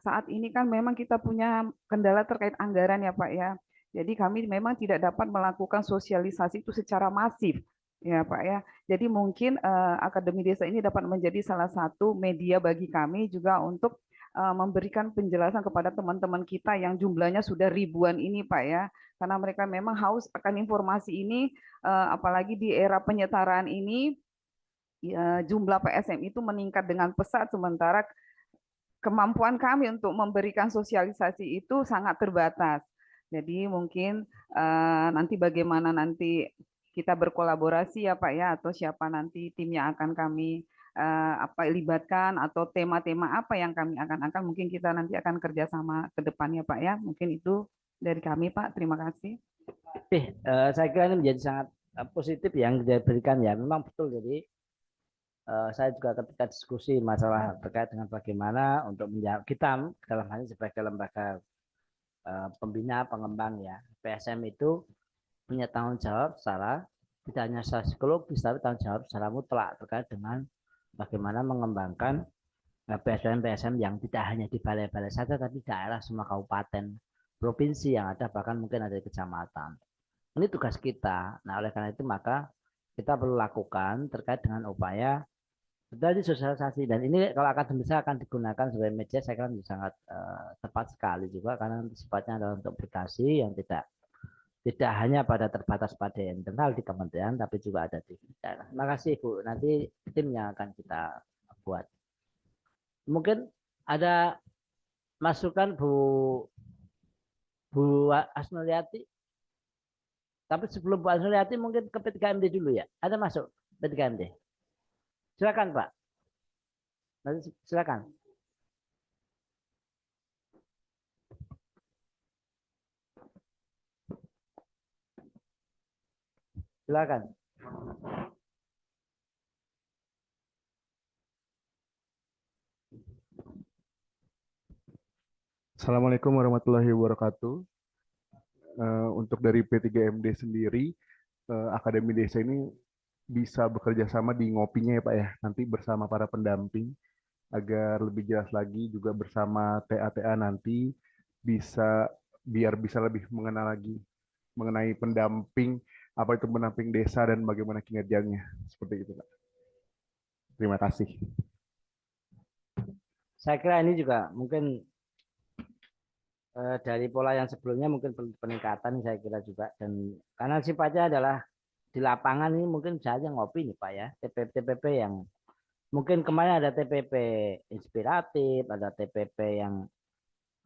saat ini kan memang kita punya kendala terkait anggaran ya Pak ya. Jadi kami memang tidak dapat melakukan sosialisasi itu secara masif ya Pak ya. Jadi mungkin Akademi Desa ini dapat menjadi salah satu media bagi kami juga untuk memberikan penjelasan kepada teman-teman kita yang jumlahnya sudah ribuan ini Pak ya, karena mereka memang haus akan informasi ini, apalagi di era penyetaraan ini jumlah PSM itu meningkat dengan pesat, sementara kemampuan kami untuk memberikan sosialisasi itu sangat terbatas. Jadi mungkin nanti bagaimana nanti kita berkolaborasi ya Pak ya, atau siapa nanti tim yang akan kami libatkan, atau tema-tema apa yang kami akan mungkin kita nanti akan kerjasama ke depannya Pak ya. Mungkin itu dari kami Pak, terima kasih. Saya kira ini menjadi sangat positif yang diberikan ya, memang betul. Jadi saya juga ketika diskusi masalah terkait dengan bagaimana untuk menjawab kita dalam hal ini sebagai lembaga pembina pengembang ya, PSM itu punya tanggung jawab secara tidak hanya secara psikologis tapi tanggung jawab secara mutlak terkait dengan bagaimana mengembangkan PSM yang tidak hanya di balai-balai saja tapi daerah semua kabupaten provinsi yang ada, bahkan mungkin ada di kecamatan. Ini tugas kita. Nah, oleh karena itu maka kita perlu lakukan terkait dengan upaya tadi sosialisasi, dan ini kalau akademisnya akan digunakan sebagai media, saya kira sangat tepat sekali juga karena sifatnya adalah untuk aplikasi yang tidak hanya terbatas pada internal di kementerian tapi juga ada di daerah. Terima kasih Bu, nanti tim yang akan kita buat. Mungkin ada masukan Bu Asnoliati, tapi sebelum Bu Asnoliati mungkin ke P3MD dulu ya, ada masuk P3MD. Silakan Pak. Nanti silakan. Silakan. Assalamualaikum warahmatullahi wabarakatuh. Untuk dari P3MD sendiri, Akademi Desa ini bisa bekerja sama di ngopinya ya Pak ya, nanti bersama para pendamping agar lebih jelas lagi, juga bersama TA-TA nanti biar bisa lebih mengenal lagi mengenai pendamping, apa itu pendamping desa dan bagaimana kinerjanya, seperti itu Pak. Terima kasih. Saya kira ini juga mungkin dari pola yang sebelumnya mungkin perlu peningkatan, saya kira juga, dan karena sifatnya adalah di lapangan ini mungkin saja ngopi nih Pak ya, TPP yang mungkin kemarin ada TPP inspiratif, ada TPP yang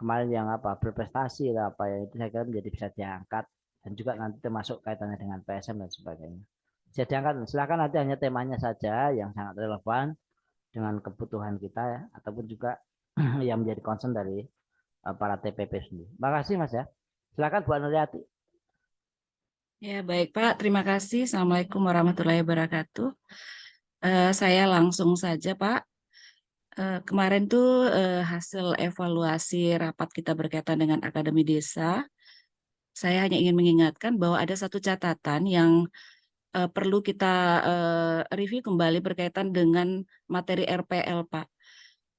kemarin yang berprestasi atau apa ya, itu saya kira menjadi bisa diangkat, dan juga nanti termasuk kaitannya dengan PSM dan sebagainya. Bisa diangkat, silakan nanti hanya temanya saja yang sangat relevan dengan kebutuhan kita ya, ataupun juga yang menjadi concern dari para TPP sendiri. Terima kasih Mas ya. Silakan Bu Anuriati. Ya, baik Pak, terima kasih. Assalamualaikum warahmatullahi wabarakatuh. Saya langsung saja Pak. Kemarin tuh hasil evaluasi rapat kita berkaitan dengan Akademi Desa. Saya hanya ingin mengingatkan bahwa ada satu catatan yang perlu kita review kembali berkaitan dengan materi RPL Pak.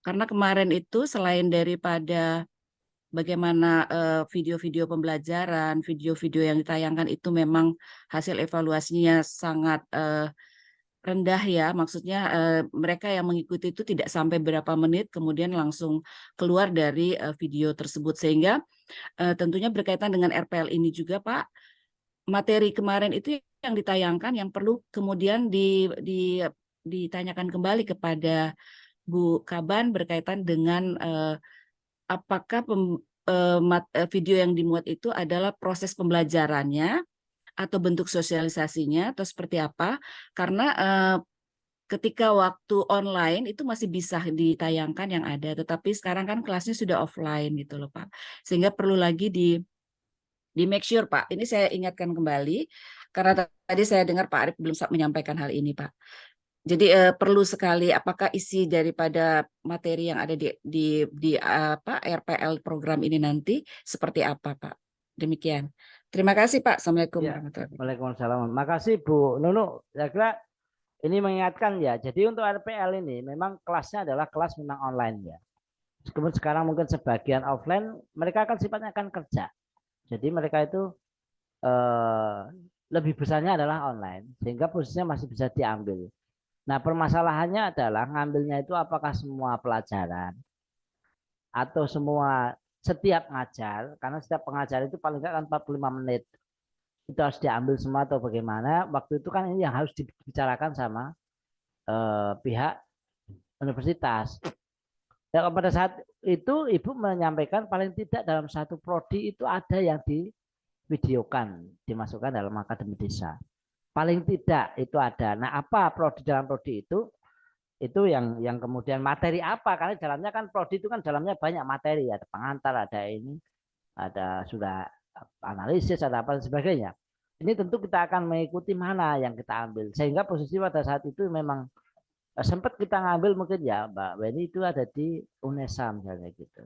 Karena kemarin itu selain daripada bagaimana video-video pembelajaran, video-video yang ditayangkan itu memang hasil evaluasinya sangat rendah ya. Maksudnya mereka yang mengikuti itu tidak sampai berapa menit kemudian langsung keluar dari video tersebut. Sehingga tentunya berkaitan dengan RPL ini juga Pak, materi kemarin itu yang ditayangkan yang perlu kemudian ditanyakan kembali kepada Bu Kaban berkaitan dengan apakah video yang dimuat itu adalah proses pembelajarannya atau bentuk sosialisasinya atau seperti apa, karena ketika waktu online itu masih bisa ditayangkan yang ada, tetapi sekarang kan kelasnya sudah offline gitu loh Pak, sehingga perlu lagi di make sure Pak, ini saya ingatkan kembali karena tadi saya dengar Pak Arief belum menyampaikan hal ini Pak. Jadi perlu sekali apakah isi daripada materi yang ada di RPL program ini nanti seperti apa Pak. Demikian. Terima kasih Pak. Assalamualaikum warahmatullahi wabarakatuh. Waalaikumsalam. Makasih Bu Nunu. Saya kira ini mengingatkan ya. Jadi untuk RPL ini memang kelasnya adalah kelas memang online ya. Meskipun sekarang mungkin sebagian offline, mereka akan sifatnya akan kerja. Jadi mereka itu lebih besarnya adalah online, sehingga posisinya masih bisa diambil. Nah, permasalahannya adalah ngambilnya itu apakah semua pelajaran atau semua setiap ngajar, karena setiap pengajar itu paling nggak kan 45 menit. Itu harus diambil semua atau bagaimana? Waktu itu kan ini yang harus dibicarakan sama pihak universitas. Ya, pada saat itu Ibu menyampaikan paling tidak dalam satu prodi itu ada yang divideokan, dimasukkan dalam akademi desa. Paling tidak itu ada. Nah, apa prodi dalam prodi itu yang kemudian materi apa? Karena dalamnya kan prodi itu kan dalamnya banyak materi, ada pengantar, ada ini, ada sudah analisis, ada apa dan sebagainya. Ini tentu kita akan mengikuti mana yang kita ambil. Sehingga posisi pada saat itu memang sempat kita ngambil mungkin ya Mbak Weni itu ada di UNESA misalnya gitu.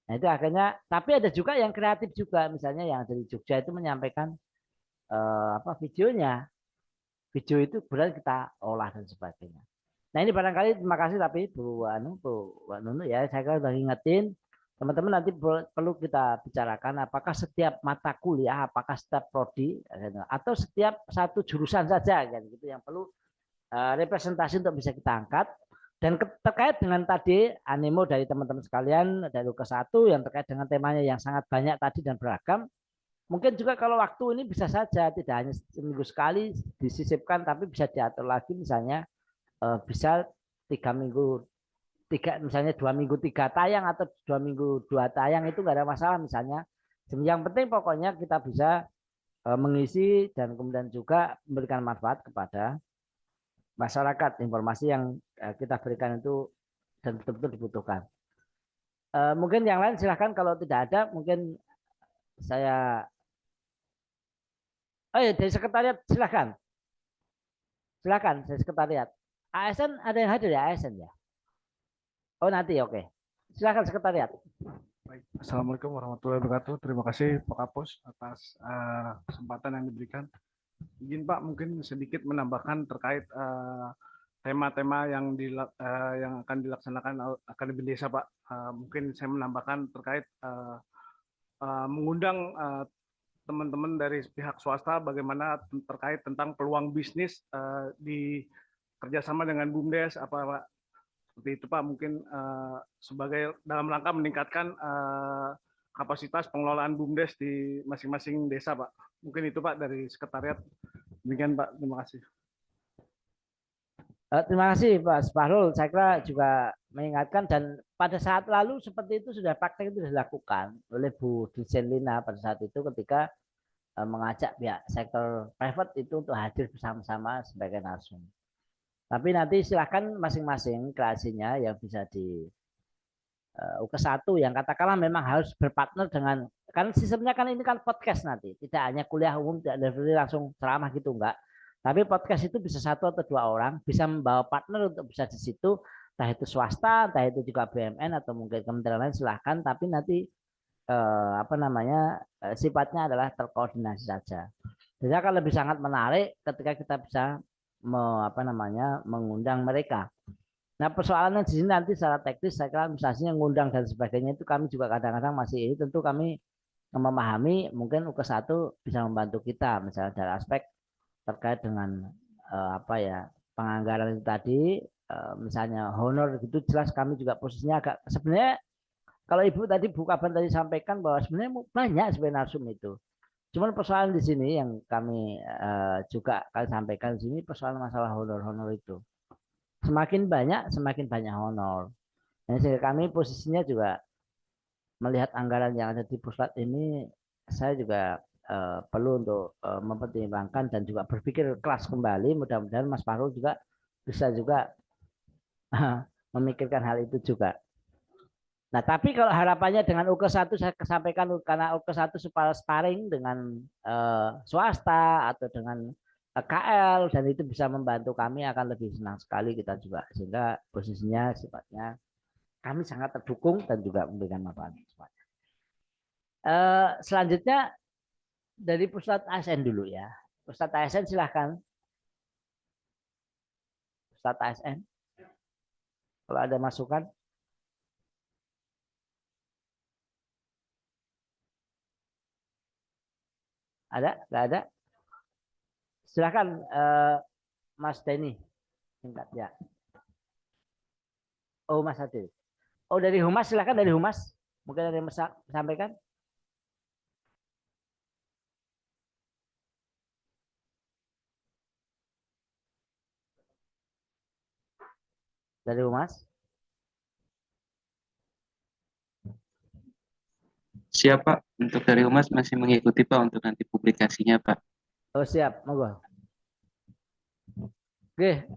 Nah itu akhirnya, tapi ada juga yang kreatif juga, misalnya yang dari Jogja itu menyampaikan videonya, video itu kemudian kita olah dan sebagainya. Nah ini barangkali terima kasih tapi Bu Nunu ya, saya kira sudah ingetin teman-teman nanti perlu kita bicarakan apakah setiap mata kuliah, apakah setiap prodi atau setiap satu jurusan saja kan gitu yang perlu representasi untuk bisa kita angkat. Dan terkait dengan tadi animo dari teman-teman sekalian dari UKS 1 yang terkait dengan temanya yang sangat banyak tadi dan beragam, mungkin juga kalau waktu ini bisa saja tidak hanya seminggu sekali disisipkan, tapi bisa diatur lagi misalnya bisa 3 minggu misalnya 2 minggu 3 tayang atau 2 minggu 2 tayang, itu nggak ada masalah misalnya. Yang penting pokoknya kita bisa mengisi dan kemudian juga memberikan manfaat kepada masyarakat, informasi yang kita berikan itu dan betul-betul dibutuhkan. Mungkin yang lain silahkan, kalau tidak ada mungkin saya dari sekretariat silahkan dari sekretariat. ASN ada yang hadir ya, ASN ya? Oh nanti oke. Silahkan sekretariat. Baik. Assalamualaikum warahmatullahi wabarakatuh. Terima kasih Pak Kapus atas kesempatan yang diberikan. Izin Pak mungkin sedikit menambahkan terkait tema-tema yang akan dilaksanakan Akademi Desa Pak. Mungkin saya menambahkan terkait mengundang teman-teman dari pihak swasta bagaimana terkait tentang peluang bisnis di kerjasama dengan BUMDes apa Pak. Seperti itu Pak, mungkin sebagai dalam rangka meningkatkan kapasitas pengelolaan BUMDes di masing-masing desa Pak. Mungkin itu Pak dari sekretariat. Demikian Pak, terima kasih. Terima kasih Pak Spahrul. Saya kira juga mengingatkan, dan pada saat lalu seperti itu sudah praktek itu dilakukan oleh Bu Dirjen Lina pada saat itu ketika mengajak pihak sektor private itu untuk hadir bersama-sama sebagai narsum. Tapi nanti silakan masing-masing kreasinya yang bisa di UKS 1 yang katakanlah memang harus berpartner dengan, kan sistemnya kan ini kan podcast nanti, tidak hanya kuliah umum, tidak langsung ceramah gitu enggak. Tapi podcast itu bisa 1 atau 2 orang, bisa membawa partner untuk bisa di situ, entah itu swasta, entah itu juga BUMN atau mungkin kementerian lain silahkan, tapi nanti sifatnya adalah terkoordinasi saja. Jadi akan lebih sangat menarik ketika kita bisa mengundang mereka. Nah persoalannya di sini nanti secara teknis saya kira administrasinya ngundang dan sebagainya itu kami juga kadang-kadang masih ini, tentu kami memahami mungkin UKS 1 bisa membantu kita misalnya dari aspek terkait dengan penganggaran itu tadi, misalnya honor gitu, jelas kami juga posisinya agak sebenarnya kalau Ibu tadi Bu Kaban tadi sampaikan bahwa sebenarnya banyak sebenarnya narsum itu. Cuman persoalan di sini yang kami juga kali sampaikan di sini persoalan masalah honor itu. Semakin banyak honor. Nah, sehingga kami posisinya juga melihat anggaran yang ada di pusat ini, saya juga perlu untuk mempertimbangkan dan juga berpikir keras kembali. Mudah-mudahan Mas Fahrul juga bisa juga memikirkan hal itu juga. Nah, tapi kalau harapannya dengan UKS 1 saya sampaikan, karena UKS 1 supaya sparring dengan swasta atau dengan KL, dan itu bisa membantu kami, akan lebih senang sekali kita juga, sehingga posisinya sifatnya kami sangat terdukung dan juga memberikan manfaat. Selanjutnya dari Pusat ASN dulu ya. Pusat ASN silahkan. Pusat ASN. Kalau ada masukan. Ada? Nggak ada? Silakan Mas Denny. Singkat ya. Oh Mas Adil. Oh, dari Humas, silakan dari Humas. Mungkin ada yang sampaikan. Dari Humas. Siap Pak, untuk dari Humas masih mengikuti Pak untuk nanti publikasinya Pak. Oh siap, monggo. Oke,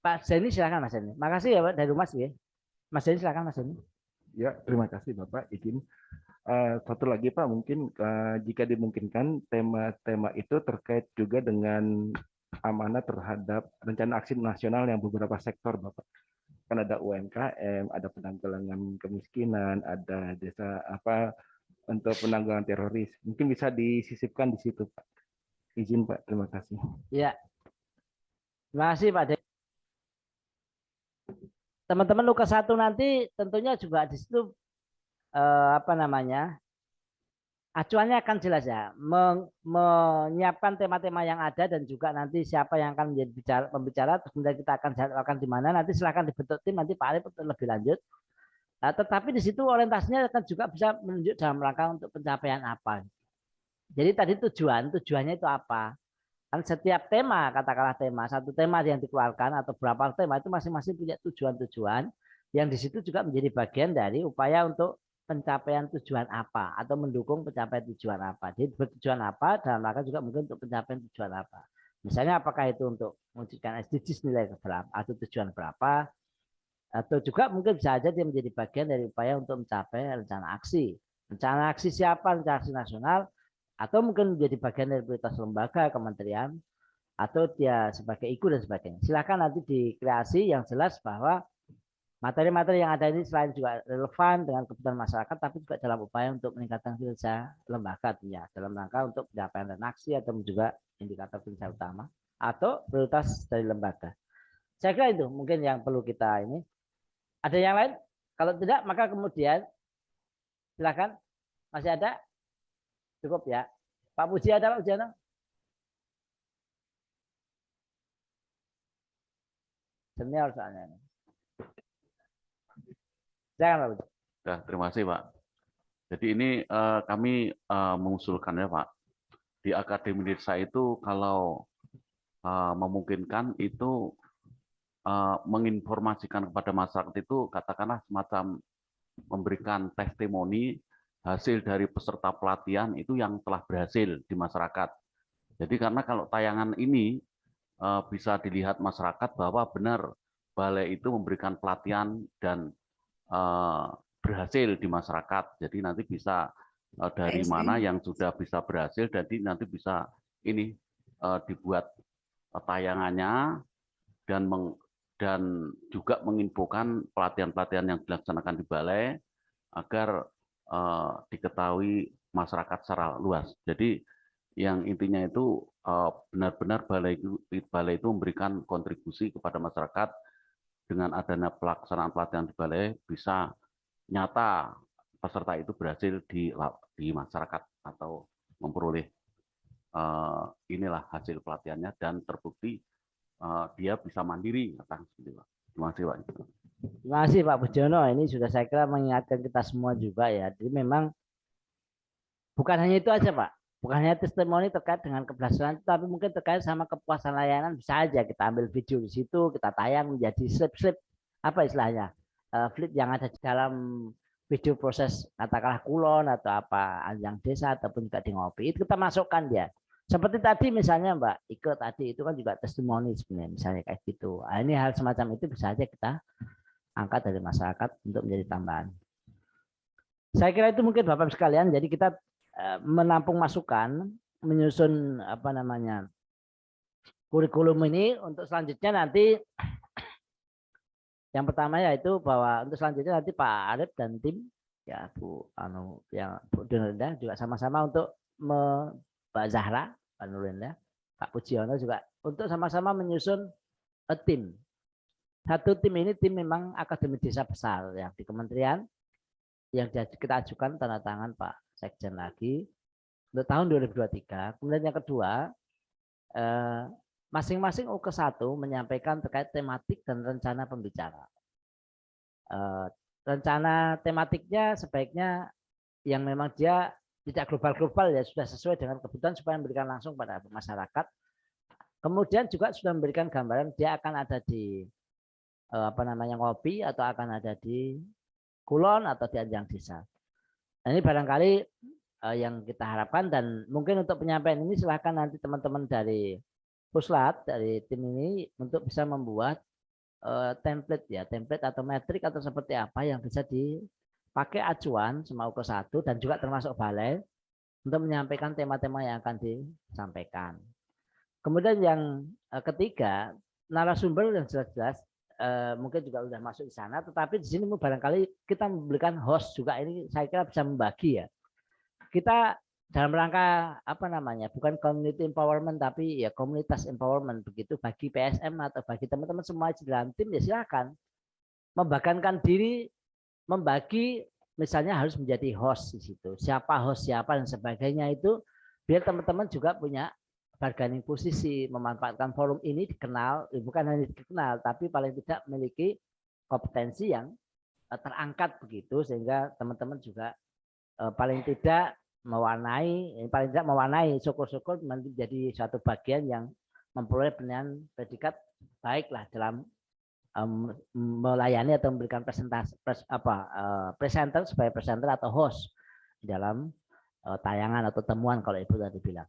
Pak Zeni silakan Mas Zeni. Makasih ya Pak dari Humas ya. Mas Zeni silakan Mas Zeni. Ya, terima kasih Bapak. Izin satu lagi Pak, mungkin jika dimungkinkan tema-tema itu terkait juga dengan amanah terhadap rencana aksi nasional yang beberapa sektor Bapak. Kan ada UMKM, ada penanggulangan kemiskinan, ada desa untuk penanggulangan teroris. Mungkin bisa disisipkan di situ Pak. Izin Pak, terima kasih. Ya. Terima kasih Pak Dek. Teman-teman luka 1 nanti tentunya juga di situ acuannya akan jelas ya, menyiapkan tema-tema yang ada dan juga nanti siapa yang akan menjadi pembicara, terus kemudian kita akan jadwalkan di mana, nanti silakan dibentuk tim nanti Pak Arif untuk lebih lanjut. Nah, tetapi di situ orientasinya akan juga bisa menunjuk dalam rangka untuk pencapaian apa. Jadi tadi tujuannya itu apa? Kan setiap tema, katakanlah satu tema yang dikeluarkan atau berapa tema itu masing-masing punya tujuan-tujuan yang di situ juga menjadi bagian dari upaya untuk pencapaian tujuan apa atau mendukung pencapaian tujuan apa. Jadi bertujuan apa dalam rangka juga mungkin untuk pencapaian tujuan apa. Misalnya apakah itu untuk mewujudkan SDGs nilai berapa atau tujuan berapa, atau juga mungkin bisa saja dia menjadi bagian dari upaya untuk mencapai rencana aksi. Rencana aksi siapa? Rencana aksi nasional, atau mungkin menjadi bagian dari prioritas lembaga, kementerian, atau dia sebagai IKU dan sebagainya. Silakan nanti dikreasi yang jelas bahwa materi-materi yang ada ini selain juga relevan dengan kebutuhan masyarakat, tapi juga dalam upaya untuk meningkatkan kinerja lembaga ya, dalam rangka untuk pencapaian aksi atau juga indikator kinerja utama atau prioritas dari lembaga. Saya kira itu mungkin yang perlu kita ini. Ada yang lain? Kalau tidak, maka kemudian silakan. Masih ada? Cukup ya. Pak Puji ada Pak Pujiano? Senior soalnya ini. Jangan Pak Puji. Ya, terima kasih Pak. Jadi ini kami mengusulkannya Pak, di Akademi Desa itu kalau memungkinkan itu menginformasikan kepada masyarakat itu katakanlah semacam memberikan testimoni hasil dari peserta pelatihan itu yang telah berhasil di masyarakat. Jadi karena kalau tayangan ini bisa dilihat masyarakat bahwa benar balai itu memberikan pelatihan dan berhasil di masyarakat. Jadi nanti bisa dari mana yang sudah bisa berhasil, jadi nanti bisa ini dibuat tayangannya dan juga menginfokan pelatihan-pelatihan yang dilaksanakan di balai agar diketahui masyarakat secara luas. Jadi yang intinya itu benar-benar balai itu memberikan kontribusi kepada masyarakat dengan adanya pelaksanaan pelatihan di balai bisa nyata peserta itu berhasil di masyarakat atau memperoleh inilah hasil pelatihannya dan terbukti dia bisa mandiri. Terima kasih Pak. Terima kasih Pak Pujono. Ini sudah saya kira mengingatkan kita semua juga ya. Jadi memang bukan hanya itu aja Pak. Bukan hanya testimoni terkait dengan keberhasilan, tapi mungkin terkait sama kepuasan layanan bisa aja kita ambil video di situ, kita tayang menjadi slip-slip apa istilahnya, flip yang ada di dalam video proses katakanlah kulon atau apa anjang desa ataupun juga di ngopi itu kita masukkan dia. Seperti tadi misalnya Mbak Ike tadi itu kan juga testimoni sebenarnya misalnya kayak gitu. Nah, ini hal semacam itu bisa aja kita angkat dari masyarakat untuk menjadi tambahan. Saya kira itu mungkin Bapak sekalian. Jadi kita menampung masukan, menyusun apa namanya kurikulum ini untuk selanjutnya nanti yang pertama yaitu bahwa untuk selanjutnya nanti Pak Arif dan tim ya Bu Nurlinda juga sama-sama untuk Mbak Zahra, Pak Nurlinda, Pak Pujiono juga untuk sama-sama menyusun tim. Satu tim ini tim memang Akademi Desa besar yang di kementerian yang kita ajukan tanda tangan Pak Sekjen lagi untuk tahun 2023. Kemudian yang kedua, masing-masing UK1 menyampaikan terkait tematik dan rencana pembicara. rencana tematiknya sebaiknya yang memang dia tidak global-global ya, sudah sesuai dengan kebutuhan supaya memberikan langsung pada masyarakat. Kemudian juga sudah memberikan gambaran dia akan ada di Ngopi atau akan ada di Kulon atau di Anjang Desa. Nah, ini barangkali yang kita harapkan, dan mungkin untuk penyampaian ini silahkan nanti teman-teman dari Puslat, dari tim ini untuk bisa membuat template atau metrik atau seperti apa yang bisa dipakai acuan semau ke 1 dan juga termasuk balai untuk menyampaikan tema-tema yang akan disampaikan. Kemudian yang ketiga, narasumber yang jelas-jelas mungkin juga sudah masuk di sana, tetapi di sini barangkali kita memberikan host juga, ini saya kira bisa membagi ya. Kita dalam rangka bukan community empowerment tapi ya komunitas empowerment begitu, bagi PSM atau bagi teman-teman semua di dalam tim ya silakan membagikan diri, membagi misalnya harus menjadi host di situ, siapa host siapa dan sebagainya, itu biar teman-teman juga punya bargaining posisi, memanfaatkan forum ini dikenal, bukan hanya dikenal tapi paling tidak memiliki kompetensi yang terangkat begitu, sehingga teman-teman juga paling tidak mewarnai, syukur-syukur menjadi suatu bagian yang memperoleh predikat baiklah dalam melayani atau memberikan presenter sebagai presenter atau host dalam tayangan atau temuan kalau Ibu tadi bilang.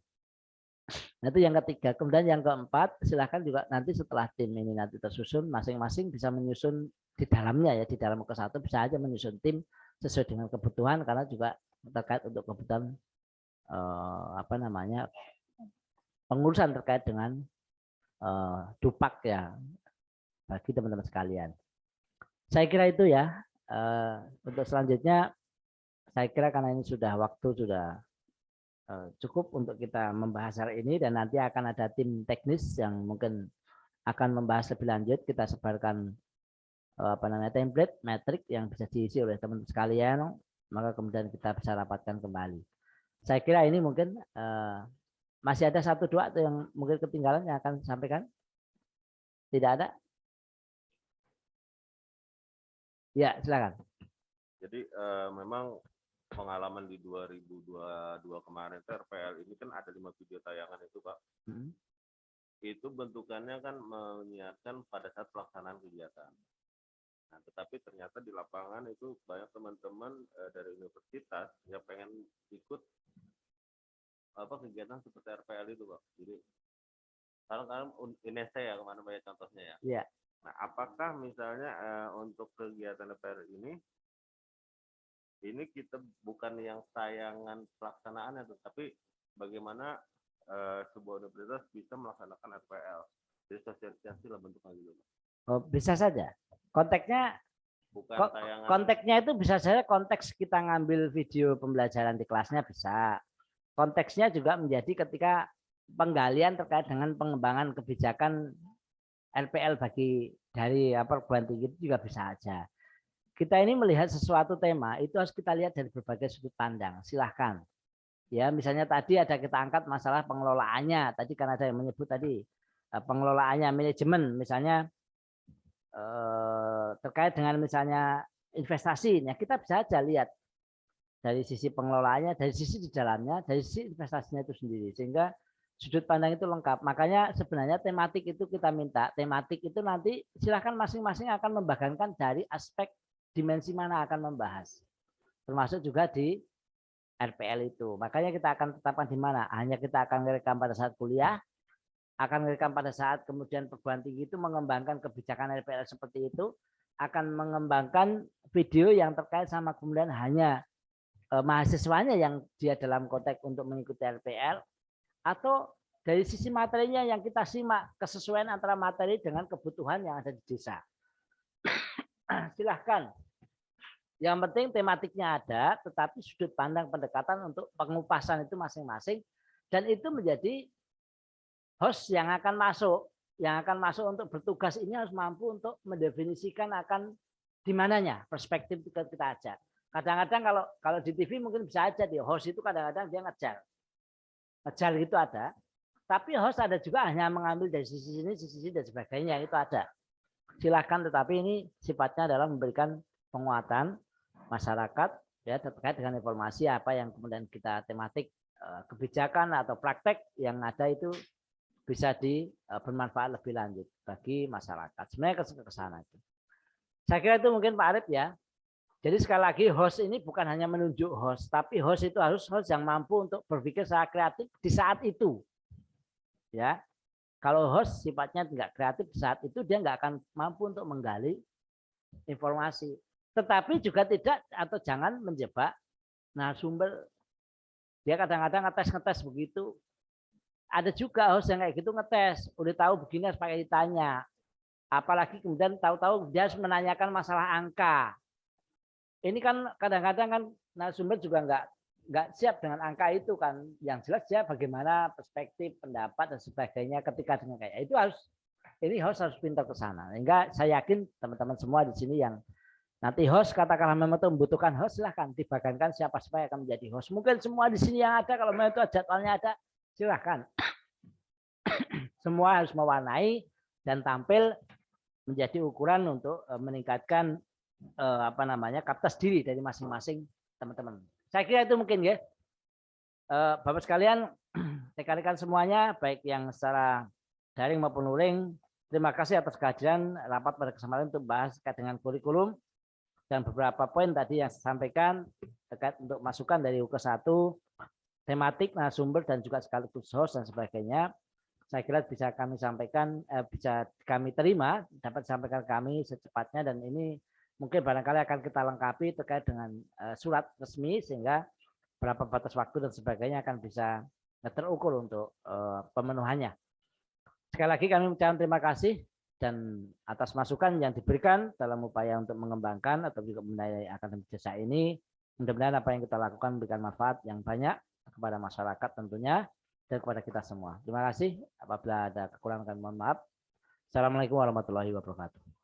Nah, itu yang ketiga. Kemudian yang keempat, silakan juga nanti setelah tim ini nanti tersusun, masing-masing bisa menyusun di dalamnya ya, di dalam ke 1 bisa aja menyusun tim sesuai dengan kebutuhan, karena juga terkait untuk kebutuhan pengurusan terkait dengan dupak ya bagi teman-teman sekalian. Saya kira itu ya. Untuk selanjutnya saya kira karena ini waktu sudah cukup untuk kita membahas hari ini, dan nanti akan ada tim teknis yang mungkin akan membahas lebih lanjut. Kita sebarkan template metrik yang bisa diisi oleh teman-teman sekalian, maka kemudian kita bisa rapatkan kembali. Saya kira ini mungkin masih ada 1-2 atau yang mungkin ketinggalan yang akan disampaikan. Tidak ada? Ya, silakan. Jadi memang pengalaman di 2022 kemarin RPL ini kan ada 5 video tayangan itu Pak. Itu bentukannya kan menyiarkan pada saat pelaksanaan kegiatan. Nah, tetapi ternyata di lapangan itu banyak teman-teman dari universitas yang pengen ikut kegiatan seperti RPL itu Pak. Jadi sekarang Indonesia ya kemana banyak contohnya ya. Iya. Nah, apakah misalnya untuk kegiatan RPL ini kita bukan yang tayangan pelaksanaannya, tetapi bagaimana sebuah universitas bisa melaksanakan RPL. Jadi sosialisasi lah bentuknya gitu. Oh, bisa saja. Konteksnya bukan tayangan. Konteksnya itu bisa saja konteks kita ngambil video pembelajaran di kelasnya bisa. Konteksnya juga menjadi ketika penggalian terkait dengan pengembangan kebijakan RPL dari perguruan tinggi itu juga bisa aja. Kita ini melihat sesuatu tema itu harus kita lihat dari berbagai sudut pandang. Silahkan. Ya, misalnya tadi ada kita angkat masalah pengelolaannya. Tadi kan ada yang menyebut tadi pengelolaannya, manajemen misalnya terkait dengan misalnya investasi. Nah, kita bisa aja lihat dari sisi pengelolaannya, dari sisi di dalamnya, dari sisi investasinya itu sendiri, sehingga sudut pandang itu lengkap. Makanya sebenarnya tematik itu kita minta, tematik itu nanti silahkan masing-masing akan membagikan dari aspek dimensi mana akan membahas, termasuk juga di RPL itu. Makanya kita akan tetapkan di mana. Hanya kita akan merekam pada saat kuliah, akan merekam pada saat kemudian perguruan tinggi itu mengembangkan kebijakan RPL seperti itu, akan mengembangkan video yang terkait sama kemudian hanya mahasiswanya yang dia dalam konteks untuk mengikuti RPL, atau dari sisi materinya yang kita simak kesesuaian antara materi dengan kebutuhan yang ada di desa. Silahkan. Yang penting tematiknya ada, tetapi sudut pandang pendekatan untuk pengupasan itu masing-masing, dan itu menjadi host yang akan masuk untuk bertugas ini harus mampu untuk mendefinisikan akan di mananya perspektif kita ajak. Kadang-kadang kalau di TV mungkin bisa aja di host itu kadang-kadang dia ngejar gitu ada, tapi host ada juga hanya mengambil dari sisi sini, sisi sini dan sebagainya, itu ada. Silakan, tetapi ini sifatnya adalah memberikan penguatan masyarakat ya terkait dengan informasi apa yang kemudian kita tematik kebijakan atau praktek yang ada itu bisa bermanfaat lebih lanjut bagi masyarakat. Sebenarnya ke sana itu. Saya kira itu mungkin Pak Arif ya. Jadi sekali lagi host ini bukan hanya menunjuk host, tapi host itu harus host yang mampu untuk berpikir secara kreatif di saat itu. Ya, kalau host sifatnya tidak kreatif di saat itu, dia nggak akan mampu untuk menggali informasi. Tetapi juga tidak atau jangan menjebak narasumber. Dia kadang-kadang ngetes begitu. Ada juga host yang kayak gitu ngetes, udah tahu begini harus pakai ditanya. Apalagi kemudian tahu-tahu dia harus menanyakan masalah angka. Ini kan kadang-kadang kan narasumber juga nggak siap dengan angka itu kan. Yang jelas dia bagaimana perspektif, pendapat dan sebagainya ketika dengan kayak itu ini host harus pintar ke sana. Sehingga saya yakin teman-teman semua di sini yang nanti host katakanlah memang itu membutuhkan host, silahkan dibagikan siapa yang akan menjadi host. Mungkin semua di sini yang ada kalau memang itu jadwalnya ada, silahkan. Semua harus mewarnai dan tampil menjadi ukuran untuk meningkatkan kapasitas diri dari masing-masing teman-teman. Saya kira itu mungkin ya. Bapak sekalian, rekan-rekan semuanya, baik yang secara daring maupun luring, terima kasih atas kehadiran rapat pada kesempatan untuk bahas terkait dengan kurikulum dan beberapa poin tadi yang saya sampaikan terkait untuk masukan dari UK1, tematik, narasumber dan juga sekaligus host dan sebagainya. Saya kira bisa kami sampaikan, bisa kami terima, dapat disampaikan kami secepatnya dan ini mungkin barangkali akan kita lengkapi terkait dengan surat resmi sehingga berapa batas waktu dan sebagainya akan bisa terukur untuk pemenuhannya. Sekali lagi kami mengucapkan terima kasih dan atas masukan yang diberikan dalam upaya untuk mengembangkan atau juga membiayai akademi desa ini. Mudah-mudahan apa yang kita lakukan memberikan manfaat yang banyak kepada masyarakat tentunya dan kepada kita semua. Terima kasih. Apabila ada kekurangan mohon maaf. Assalamualaikum warahmatullahi wabarakatuh.